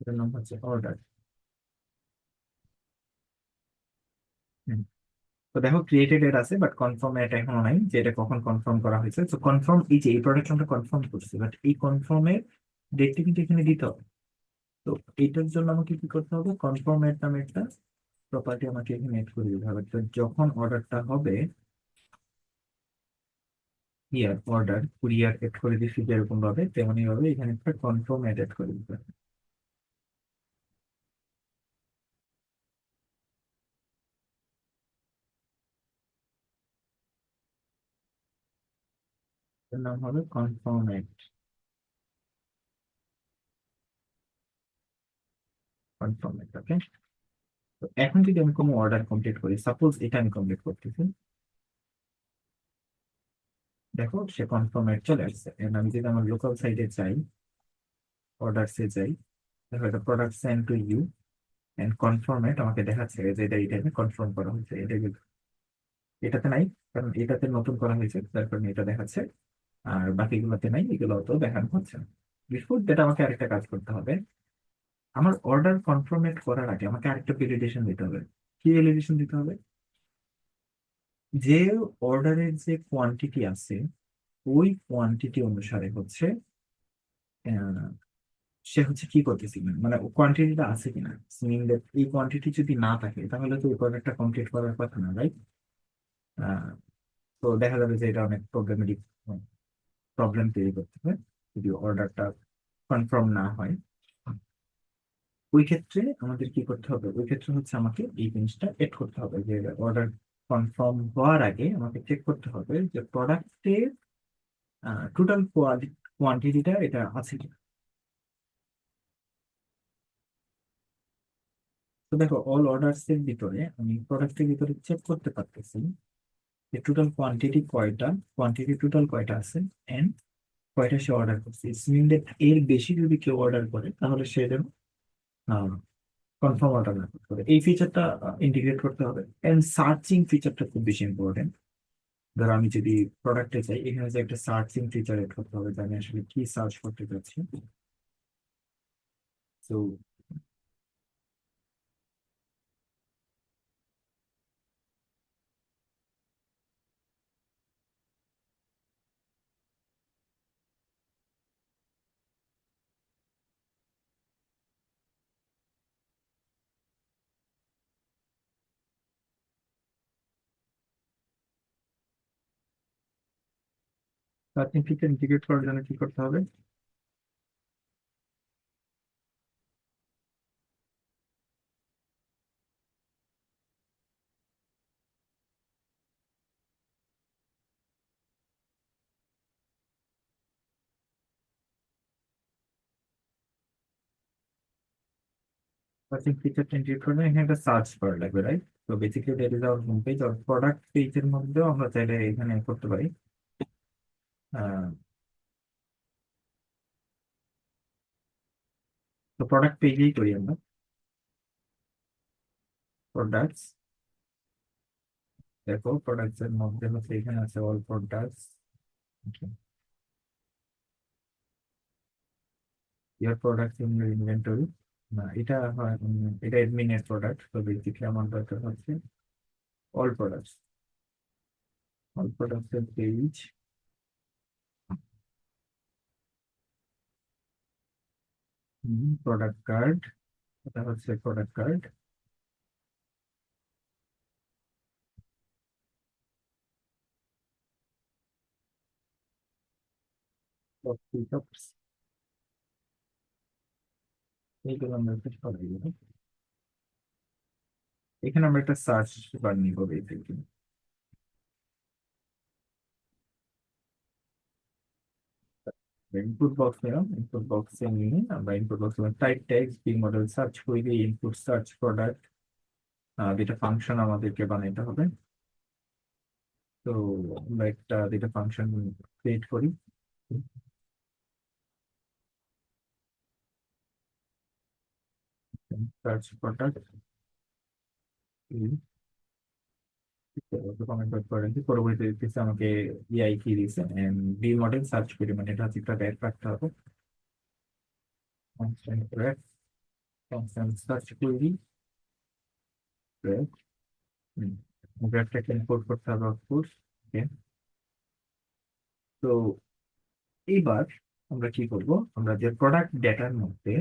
এটার নাম হচ্ছে অর্ডার। তো দেখো ক্রিয়েটেড এর আছে, বাট কনফার্ম এটা এখনো নাই, যে এটা কখন কনফার্ম করা হয়েছে। তো কনফার্ম, এই যে এই প্রোডাক্ট আমরা কনফার্ম করছি, বাট এই কনফার্মের ডেটটা কিন্তু এখানে দিতে হবে। তো এইটার জন্য আমাকে কি করতে হবে, কনফার্ম এর নামে একটা প্রপার্টি আমাকে এখানে এড করে দিতে হবে। তো যখন অর্ডারটা হবে, ইয়ার অর্ডার কুরিয়ার এড করে দিচ্ছি যেরকম ভাবে, তেমনি ভাবে এখানে একটা কনফার্ম এড করে দিতে হবে। এর নাম হবে কনফার্ম এড, কনফার্ম এড। ওকে। তো এখন যদি আমি কোনো অর্ডার কমপ্লিট করি, সাপোজ এটা আমি কমপ্লিট করতেছি, দেখো সে কনফার্ম এড চলে আসছে। And আমি যদি আমার লোকাল সাইটে যাই, অর্ডারসে যাই, দেখো এটা product send to you and confirmed আমাকে দেখাচ্ছে যে এটা এই টাইমে কনফার্ম করা হয়েছে। এটা এটাতে নাই, কারণ এটাতে নতুন করা হয়েছে, তার কারণে এটা দেখাচ্ছে। আর বাকিগুলোতে নাই, এগুলো তো দেখানো হচ্ছে না। বিফোর দ্যাট আমাকে আরেকটা কাজ করতে হবে। আমার অর্ডার কনফার্মেট করার আগে আমাকে আরেকটা ভ্যালিডেশন দিতে হবে। কি ভ্যালিডেশন দিতে হবে? যে অর্ডারের যে কোয়ান্টিটি আছে, ওই কোয়ান্টিটি অনুসারে হচ্ছে সে হচ্ছে কি করতেছি, মানে কোয়ান্টিটিটা আছে কিনা। মিনিং দ্যাট এই কোয়ান্টিটি যদি না থাকে তাহলে তো এই প্রোডাক্টটা কমপ্লিট করার কথা না, রাইট? তো দেখা যাবে যে এটা অনেক প্রবলেমেটিক, প্রবলেম তৈরি করতে পারে যদি অর্ডারটা কনফার্ম না হয়। ওই ক্ষেত্রে আমাদের কি করতে হবে, ওই ক্ষেত্রে হচ্ছে আমাকে এই জিনিসটা এড করতে হবে যে অর্ডার কনফার্ম হওয়ার আগে আমাকে চেক করতে হবে যে প্রোডাক্টের টোটাল কোয়ান্টিটিটা এটা আছে কিনা। তো দেখো, অল অর্ডারস এর ভিতরে আমি প্রোডাক্টের ভিতরে চেক করতে পারতেছি যে টোটাল কোয়ান্টিটি টোটাল কয়টা আছে, এন্ড কয়টা সে অর্ডার করছে। ইটস মিন দ্যাট এর বেশি যদি কেউ অর্ডার করে তাহলে সে যেন কনফার্ম অর্ডার না করতে পারে। এই ফিচারটা ইন্টিগ্রেট করতে হবে। এন্ড সার্চিং ফিচারটা খুব বেশি ইম্পর্টেন্ট। ধরো আমি যদি প্রোডাক্টে চাই, এখানে যে একটা সার্চিং ফিচার এড করতে হবে যে আমি আসলে কি সার্চ করতে চাচ্ছি। তো সার্চিং ফিচার ইন্টিগ্রেট করার জন্য কি করতে হবে? সার্চিং ফিচারটা ইন্টিগ্রেট করার জন্য এখানে একটা সার্চ বার লাগবে, রাইট? তো basically that is our home page. আর প্রোডাক্ট পেজের মধ্যেও আমরা চাইলে এখানে করতে পারি। আহ, তো প্রোডাক্ট পেজেই করি আমরা। প্রোডাক্টস, দেখো প্রোডাক্টস এর মধ্যে হচ্ছে এখানে আছে all products. Year products in your inventory. না, এটা হয় এটা এডমিনের প্রোডাক্ট। তো বেসিক্যালি আমার দরকার হচ্ছে অল প্রোডাক্টস। অল প্রোডাক্টস এর পেজ, প্রোডাক্ট কার্ড। এটা হচ্ছে প্রোডাক্ট কার্ড। এইগুলো আমরা একটা সরাই দেব। এখানে আমরা একটা সার্চ বার নিব বেসিক্যালি। ইনপুট বক্স নিলাম, ইনপুট বক্সে নিয়ে আমরা input box type text v model search করি, ইনপুট সার্চ প্রোডাক্ট, দুটা ফাংশন আমাদেরকে বানাইতে হবে। তো আমরা একটা দুটা ফাংশন ক্রিয়েট করি। সার্চ প্রোডাক্ট কমেন্ট করেন কি পরবর্তীতে দিতেছে আমাকে ইআই কি দিছে, বি মডেল সার্চ করি, মানে এটা হচ্ছে একটা ব্যাক রাখতে হবে। কনস্ট্যান্ট ব্র্যাক, কনস্ট্যান্ট সার্চ করি, ব্র্যাক, ব্র্যাকটাকে ইম্পোর্ট করতে হবে অফকোর্স। ওকে। তো এইবার আমরা কি করব, আমরা যে প্রোডাক্ট ডেটার মধ্যে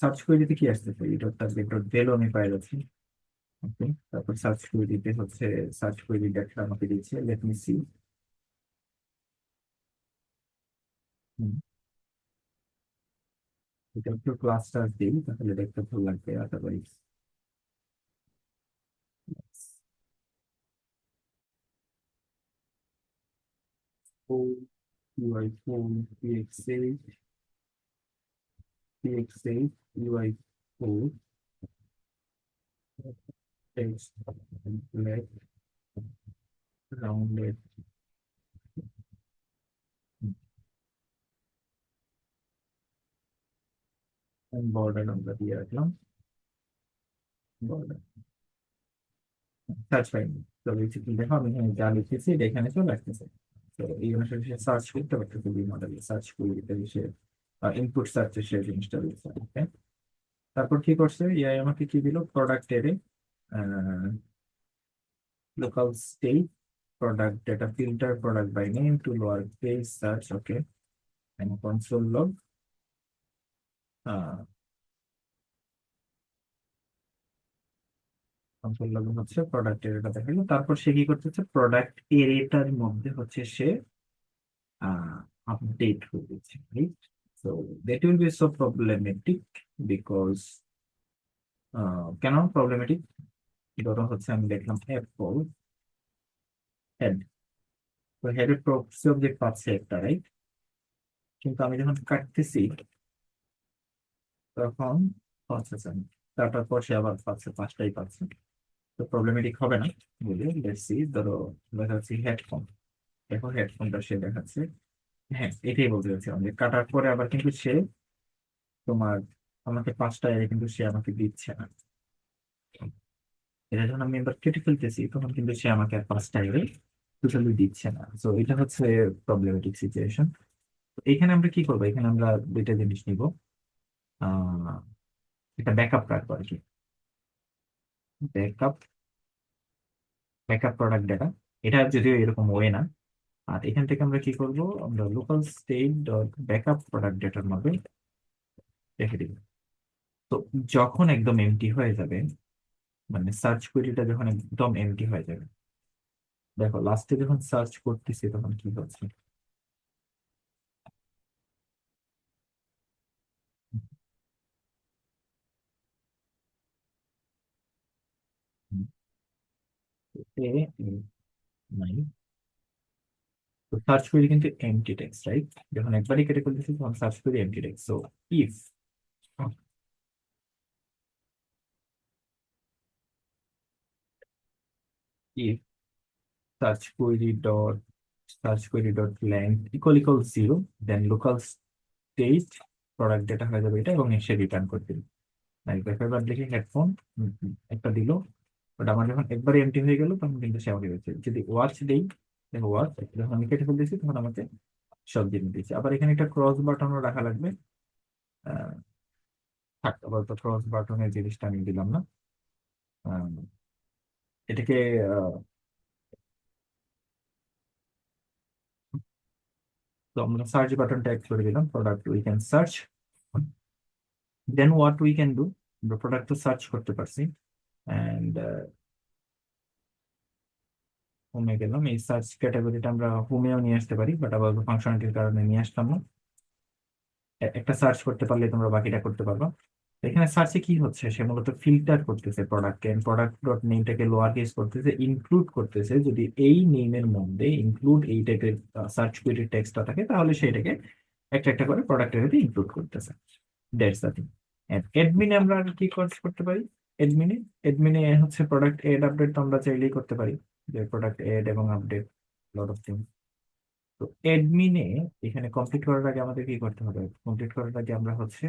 সার্চ করে দিতে কি আসতেছে, এটা তার ডট বেল আমি পাই যাচ্ছি। ওকে, তারপর সার্চ করে দিতে হচ্ছে, সার্চ করে দিতে একটা আমাকে দিচ্ছে, লেট মি সি। এটা একটু ক্লাসটা দিই তাহলে দেখতে ভালো লাগবে, otherwise. UI4, PX8, PX8, UI4, text, black, rounded, and border আমরা দিয়ে রাখলাম। border সার্চ পাইনি। তো বেসিক্যালি দেখো আমি এখানে যা লিখেছি এটা এখানে চলে আসতেছে। তো এই অনুসারে সে সার্চ করতে পারতেছে, বি মডেলে সার্চ কুইরিতে সে ইনপুট সার্চে সে জিনিসটা দিচ্ছে। ওকে, তারপর কি করছে, এআই আমাকে কি দিল, প্রোডাক্ট এর local state product data filter product by name to lower case search. Okay, and console log, console log হচ্ছে প্রোডাক্ট এরিয়াটা দেখালো। তারপর সে কি করতেছে, প্রোডাক্ট এরিয়াটার মধ্যে হচ্ছে সে আপডেট করে দিচ্ছে, right? So that will be so problematic, because কেন প্রবলেমেটিক, ধরো হচ্ছে আমি দেখলাম অ্যাপল হেড, তো হেডের প্রক্সি অবজেক্ট পাচ্ছে একটা, রাইট? কিন্তু আমি যখন কাটতেছি তখন পাচ্ছে না, কাটার পর সে আবার পাচ্ছে, পাঁচটাই পাচ্ছে। তো প্রবলেমেটিক হবে না বলে, লেটস সি, ধরো দেখা যাচ্ছে হেডফোন, দেখো হেডফোনটা সে দেখাচ্ছে। হ্যাঁ, এটাই বলতে চাচ্ছিলাম যে কাটার পরে আবার কিন্তু সে তোমার আমাকে পাঁচটা এর কিন্তু সে আমাকে দিচ্ছে না। এটা যখন আমি এবার কেটে ফেলতেছি তখন কিন্তু সে আমাকে আর পাঁচটা এর টোটালি দিচ্ছে না। তো এটা হচ্ছে প্রবলেমেটিক সিচুয়েশন। এখানে আমরা কি করবো, এখানে আমরা দুইটা জিনিস নিব। আহ এটা ব্যাকআপ রাখবো আর কি, ব্যাকআপ, ব্যাকআপ প্রোডাক্ট ডেটা। এটা যদিও এরকম ওয়ে না। আর এখান থেকে আমরা কি করব, আমরা local state dot backup product ডেটার মধ্যে রেখে দিব। তো যখন একদম এমটি হয়ে যাবে, মানে সার্চ কোয়েরিটা যখন একদম এমটি হয়ে যাবে, দেখো লাস্টে যখন সার্চ করতেছি তখন কি হচ্ছে। হুম, এ নাই, তো সার্চ কোয়েরি কিন্তু এমটি টেক্সট, রাইট? যখন একবারই কেটে ফেলতেছি তখন search query empty text. So if if search query dot search query dot length equal zero, then local state product data হয়ে যাবে এটা, এবং এসে রিটার্ন করে দিবে। লাইক দেখো এবার দেখি হেডফোন একটা দিল, বাট আমার যখন একবার এমটি হয়ে গেল তখন কিন্তু সে আমাকে দিচ্ছে। যদি ওয়াচ দেই, দেখো ওয়াচ যখন আমি কেটে ফেলতেছি তখন আমাকে সব জিনিস দিচ্ছে। আবার এখানে একটা ক্রস বাটনও রাখা লাগবে। আহ থাক, আবার তো ক্রস বাটনের জিনিসটা আমি দিলাম না। আহ, এটাকে আহ, তো আমরা সার্চ বাটনটা অ্যাড করে দিলাম, product we can search, then what we can do, আমরা প্রোডাক্ট তো সার্চ করতে পারছি। অ্যান্ড হোমে গেলাম, এই সার্চ ক্যাটাগরিটা আমরা হোমেও নিয়ে আসতে পারি, বাট আবার ফাংশনালিটির কারণে নিয়ে আসলাম না। একটা সার্চ করতে পারলে তোমরা বাকিটা করতে পারবা। এখানে সার্চে কি হচ্ছে, সে মূলত ফিল্টার করতেছে প্রোডাক্টকে, প্রোডাক্ট ডট নেমটাকে লোয়ার কেস করতেছে, ইনক্লুড করতেছে। যদি এই নেমের মধ্যে ইনক্লুড এই টাইপের সার্চ কোয়েরির টেক্সটটা থাকে তাহলে সেটাকে একটা একটা করে প্রোডাক্টের সাথে ইনক্লুড করতেছে। That's the thing. অ্যাডমিনে আমরা আর কি কাজ করতে পারি, অ্যাডমিনে, অ্যাডমিনে হচ্ছে প্রোডাক্ট এড আপডেট তো আমরা চাইলেই করতে পারি, যে প্রোডাক্ট এড এবং আপডেট, লট অফ থিংস। তো অ্যাডমিনে এখানে কমপ্লিট করার আগে আমাদের কি করতে হবে, কমপ্লিট করার আগে আমরা হচ্ছে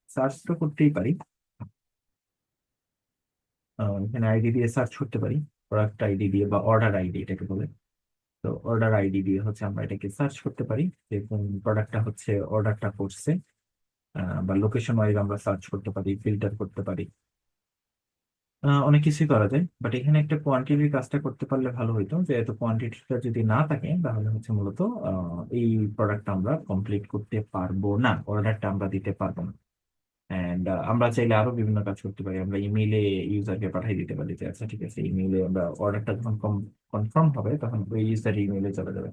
সার্চ তো করতেই পারি। এখানে আইডি দিয়ে সার্চ করতে পারি, প্রোডাক্ট আইডি দিয়ে বা অর্ডার আইডি এটাকে বলে। তো অর্ডার আইডি দিয়ে হচ্ছে আমরা এটাকে সার্চ করতে পারি যে কোন প্রোডাক্টটা হচ্ছে অর্ডারটা করছে। বা লোকেশন ওয়াইজ আমরা সার্চ করতে পারি, ফিল্টার করতে পারি। অনেক কিছুই করা যায়, বাট এখানে একটা কোয়ান্টিটির কাজটা করতে পারলে ভালো হইতো। যে এত কোয়ান্টিটিটা যদি না থাকে তাহলে হচ্ছে মূলত এই প্রোডাক্টটা আমরা কমপ্লিট করতে পারবো না, অর্ডারটা আমরা দিতে পারবো না। এন্ড আমরা চাইলে আরো বিভিন্ন কাজ করতে পারি, আমরা ইমেইলে ইউজারকে পাঠিয়ে দিতে পারি যে আচ্ছা ঠিক আছে, ইমেইলে আমরা অর্ডারটা যখন কনফার্ম হবে তখন ওই ইউজার ইমেইলে চলে যাবে।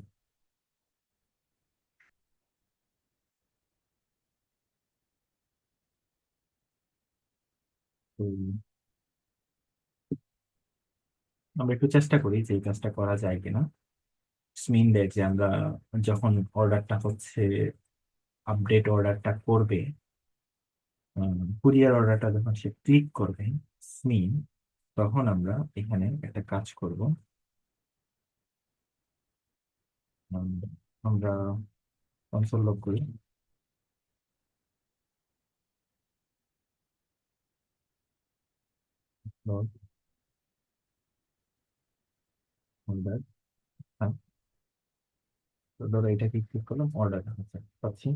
তো আমরা একটু চেষ্টা করি যে এই কাজটা করা যায় কিনা। মিন দ্যাট যে আমরা যখন অর্ডারটা হচ্ছে আপডেট অর্ডারটা করবে, কুরিয়ার অর্ডারটা যখন সে ক্লিক করবে স্মিন, তখন আমরা এখানে একটা কাজ করব। উম, আমরা কনসোল লগ করি, লগ হ্যাঁ, তো ধরো এটাকে ক্লিক করলাম, অর্ডার হচ্ছে পাচ্ছি।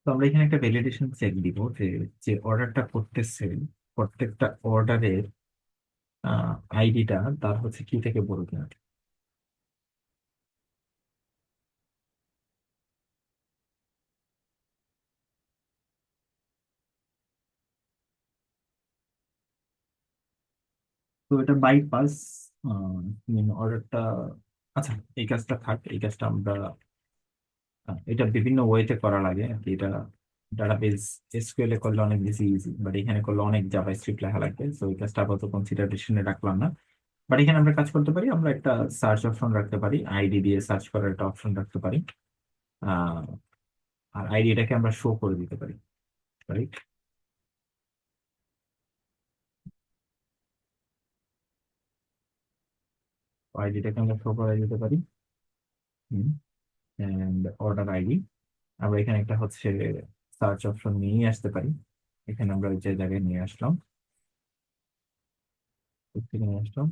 তো আমরা এখানে একটা ভ্যালিডেশন চেক দিব যে যে অর্ডারটা করতেছে প্রত্যেকটা অর্ডারের আইডিটা তার হচ্ছে কি থেকে বড় কিনা। তো এটা বাইপাস অর্ডারটা, আচ্ছা এই কাজটা থাক, এই কাজটা আমরা এটা বিভিন্ন ওয়েতে করা লাগে আর কি। এটা ডাটাবেজ এসকিউএল এ করলে অনেক বেশি ইজি, বাট এখানে করলে অনেক জাভাস্ক্রিপ্ট লেখা লাগবে, তো এই কাজটা আপাতত কনসিডারেশনে রাখলাম না। বাট এখানে আমরা কাজ করতে পারি, আমরা একটা সার্চ অপশন রাখতে পারি, আইডি দিয়ে সার্চ করার একটা অপশন রাখতে পারি। আহ আর আইডিটাকে আমরা শো করে দিতে পারি, রাইট? আইডিটাকে আমরা শো করে দিতে পারি। এন্ড অর্ডার আইডি, আমরা এখানে একটা হচ্ছে সার্চ অপশন নিয়ে আসতে পারি। এখানে আমরা ওই যে জায়গায় নিয়ে আসলাম, থেকে নিয়ে আসলাম।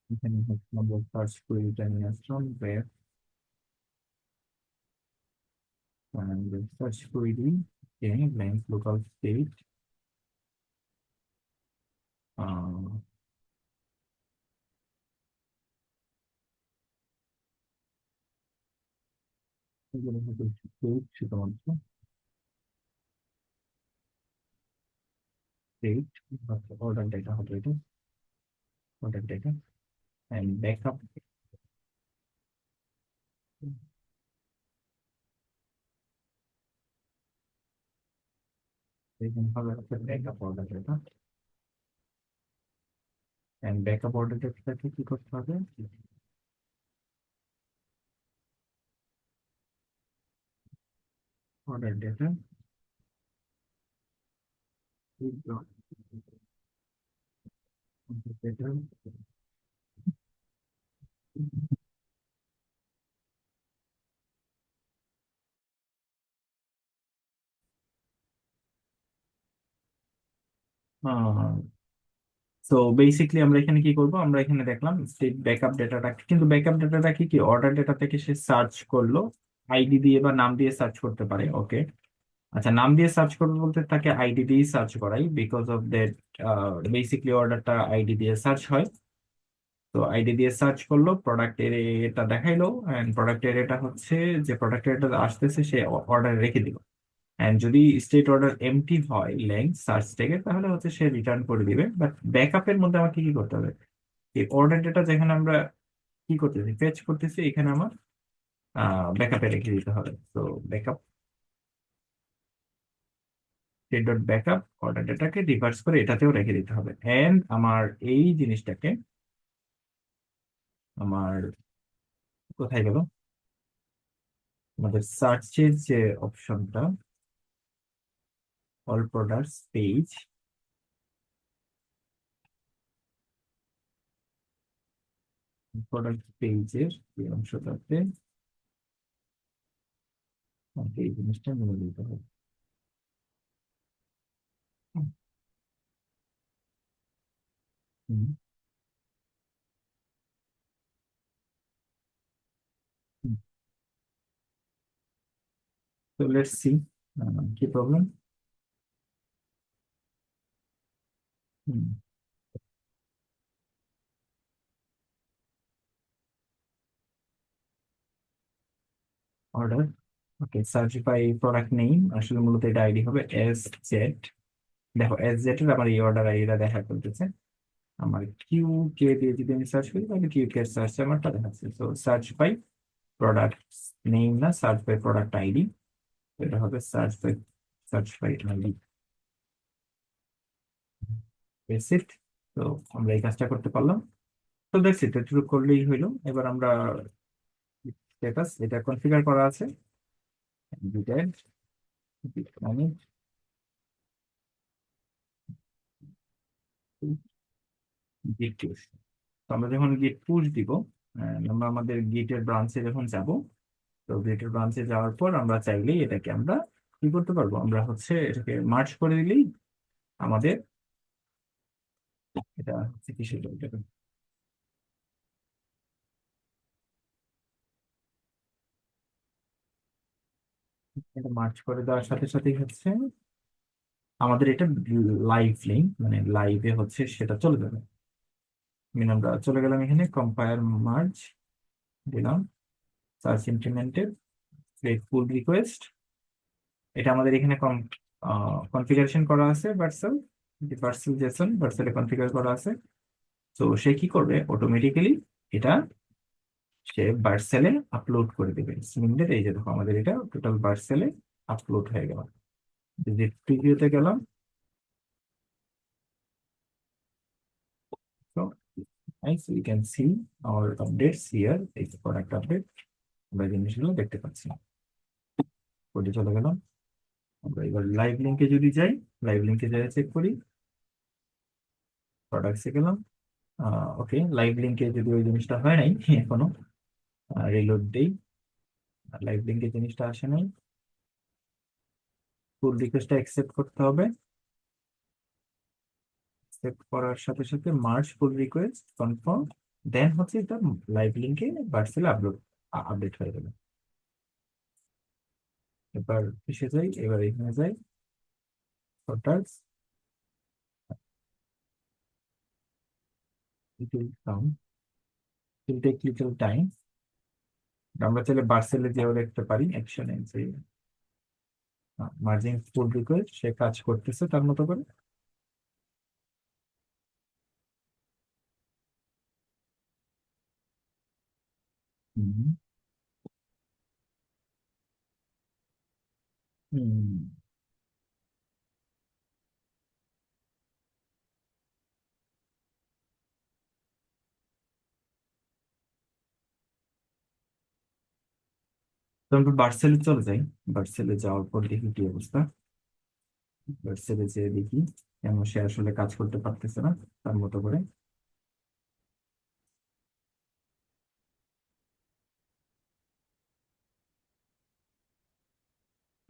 এখানে হচ্ছে আমরা সার্চ করে এটা নিয়ে আসলাম, web and search query, okay, blank local state, uh, এগুলো হচ্ছে state, শুধুমাত্র state, order data হবে এটা, order data and backup, এখানে হবে হচ্ছে backup order data and backup order data কি করতে হবে, order data, data, so basically আমরা এখানে কি করব, আমরা এখানে দেখলাম স্টেট ব্যাকআপ ডেটাটা, কিন্তু ব্যাকআপ ডেটাটা কি কি অর্ডার ডেটা থেকে সে সার্চ করলো, আইডি দিয়ে বা নাম দিয়ে সার্চ করতে পারে, ওকে। আচ্ছা, নাম দিয়ে সার্চ করবো বলতে তাকে আইডি দিয়েই সার্চ করাই, বিকজ অফ দ্যাট বেসিকলি অর্ডারটা আইডি দিয়ে সার্চ হয়। তো আইডি দিয়ে সার্চ করলো, প্রোডাক্ট এটা দেখাইলো, এন্ড প্রোডাক্ট এরিয়াটা হচ্ছে যে প্রোডাক্ট এরিয়াটা আসতেছে সে অর্ডার রেখে দিল। এন্ড যদি স্টেট অর্ডার এমটি হয় লেংথ সার্চ থেকে, তাহলে হচ্ছে সে রিটার্ন করে দিবে। বাট ব্যাকআপের মধ্যে আমাকে কি করতে হবে, এই অর্ডার ডেটা যেখানে আমরা কি করতেছি ফেচ করতেছি, এখানে আমার ব্যাকআপে রেখে দিতে হবে। তো backup state dot backup order ডেটাকে রিভার্স করে এটাতেও রেখে দিতে হবে। এন্ড আমার এই জিনিসটাকে আমার কোথায় গেল, আমাদের সার্চের যে অপশনটা, অল প্রোডাক্টস পেজ, প্রোডাক্ট পেজের এই অংশটাতে আমাকে এই জিনিসটা নিয়ে দিতে হবে। Hmm, hmm. তো লেটস সি কি problem. Order, okay, search by product name, আসলে মূলত এটা আইডি হবে এস জেড। দেখো এস জেড এর আমার এই অর্ডার আইডিটা দেখা করতেছে। আমার কিউ কে দিয়ে যদি আমি সার্চ করি, তাহলে কিউ কে সার্চ আমারটা দেখাচ্ছে। তো সার্চ বাই প্রোডাক্ট নেম না, সার্চ বাই প্রোডাক্ট আইডি। এটা হবে সার্চ বাই আইডি, বেসিক। তো আমরা এই কাজটা করতে পারলাম। তো দেখছি এটা শুরু করলেই হইলো। এবার আমরা স্ট্যাটাস এটা কনফিগার করা আছে, ডিটেইল মানে গিট পুশ। তো আমরা যখন গিট পুশ দিব, আমরা আমাদের গিটের ব্রাঞ্চে যখন যাব, তো গিটের ব্রাঞ্চে যাওয়ার পর আমরা চাইলেই এটাকে আমরা কি করতে পারবো, আমরা হচ্ছে এটাকে মার্জ করে দিলেই আমাদের এটা হচ্ছে কিসের জন্য এটা মার্চ করে দেওয়ার সাথে সাথেই হচ্ছে আমাদের এটা লাইভ লিঙ্ক, মানে লাইভে হচ্ছে সেটা চলে যাবে। আমরা চলে গেলাম এখানে কম্পায়ার মার্জ দিলাম, সার্চ ইনক্রিমেন্টেড পুল রিকোয়েস্ট। এটা আমাদের এখানে কনফিগারেশন করা আছে ভার্সেল, ভার্সেল জেসন ভার্সেলে কনফিগার করা আছে। তো সে কি করবে অটোমেটিক্যালি, এটা সে ভার্সেলে আপলোড করে দেবে সিলিন্ডার। এই যে দেখো আমাদের এটা টোটাল ভার্সেলে আপলোড হয়ে গেল। যে প্রিভিউতে গেলাম, তো nice, we can see our updates here, এই যে প্রোডাক্ট আপডেট, আমরা জিনিসগুলো দেখতে পাচ্ছি। কোডে চলে গেলাম, আমরা এবার লাইভ লিঙ্কে যদি যাই, লাইভ লিঙ্কে যাই চেক করি, প্রোডাক্টসে গেলাম। ওকে, লাইভ লিঙ্কে যদি ওই জিনিসটা হয় নাই এখনো, রিলোড দেই, লাইভ লিঙ্কে জিনিসটা আসে নাই, পুল রিকোয়েস্টটা অ্যাকসেপ্ট করতে হবে। অ্যাকসেপ্ট করার সাথে সাথে মার্জ পুল রিকোয়েস্ট কনফার্ম, দেন হচ্ছে এটা লাইভ লিঙ্কে ভার্সেলে আপডেট হয়ে গেল। এবার এসে যাই, এবার এখানে যাই, products, it will come, it will take little time। আমরা চাইলে বার্সেলে যেও দেখতে পারি অ্যাকশনে যে মার্জিং পুল রিকোয়েস্ট সে কাজ করতেছে তার মতো করে। হুম। হুম। তো আমরা বার্সেলে চলে যাই, বার্সেলে যাওয়ার পর দেখি কি অবস্থা। বার্সেলে যে দেখি কেন সে আসলে কাজ করতে পারতেছে না তার মতো করে।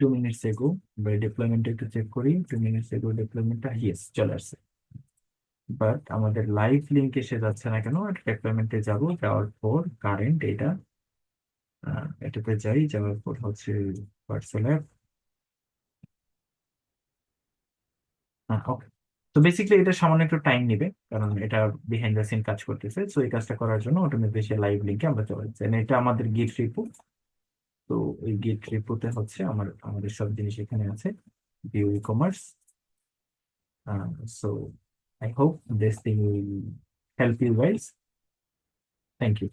2 মিনিটস এগো, এবার ডিপ্লয়মেন্ট একটু চেক করি, 2 মিনিটস এগো ডিপ্লয়মেন্টটা ইয়েস চলে আসছে। বাট আমাদের লাইভ লিঙ্ক এসে যাচ্ছে না কেন, ডিপ্লয়মেন্টে যাব, যাওয়ার পর কারেন্ট এটা, এটাতে যাই, যাওয়ার পর হচ্ছে পার্সেল অ্যাপ। ওকে, তো বেসিক্যালি এটা সামান্য একটু টাইম নেবে, কারণ এটা বিহাইন্ড দ্য সিন কাজ করতেছে। তো এই কাজটা করার জন্য অটোমেটিক লাইভ লিঙ্কে আমরা চলে যাচ্ছি, এটা আমাদের গিট রিপো। তো এই গিট রিপোতে হচ্ছে আমাদের সব জিনিস এখানে আছে, view e commerce. So I hope this thing will help you guys. Thank you.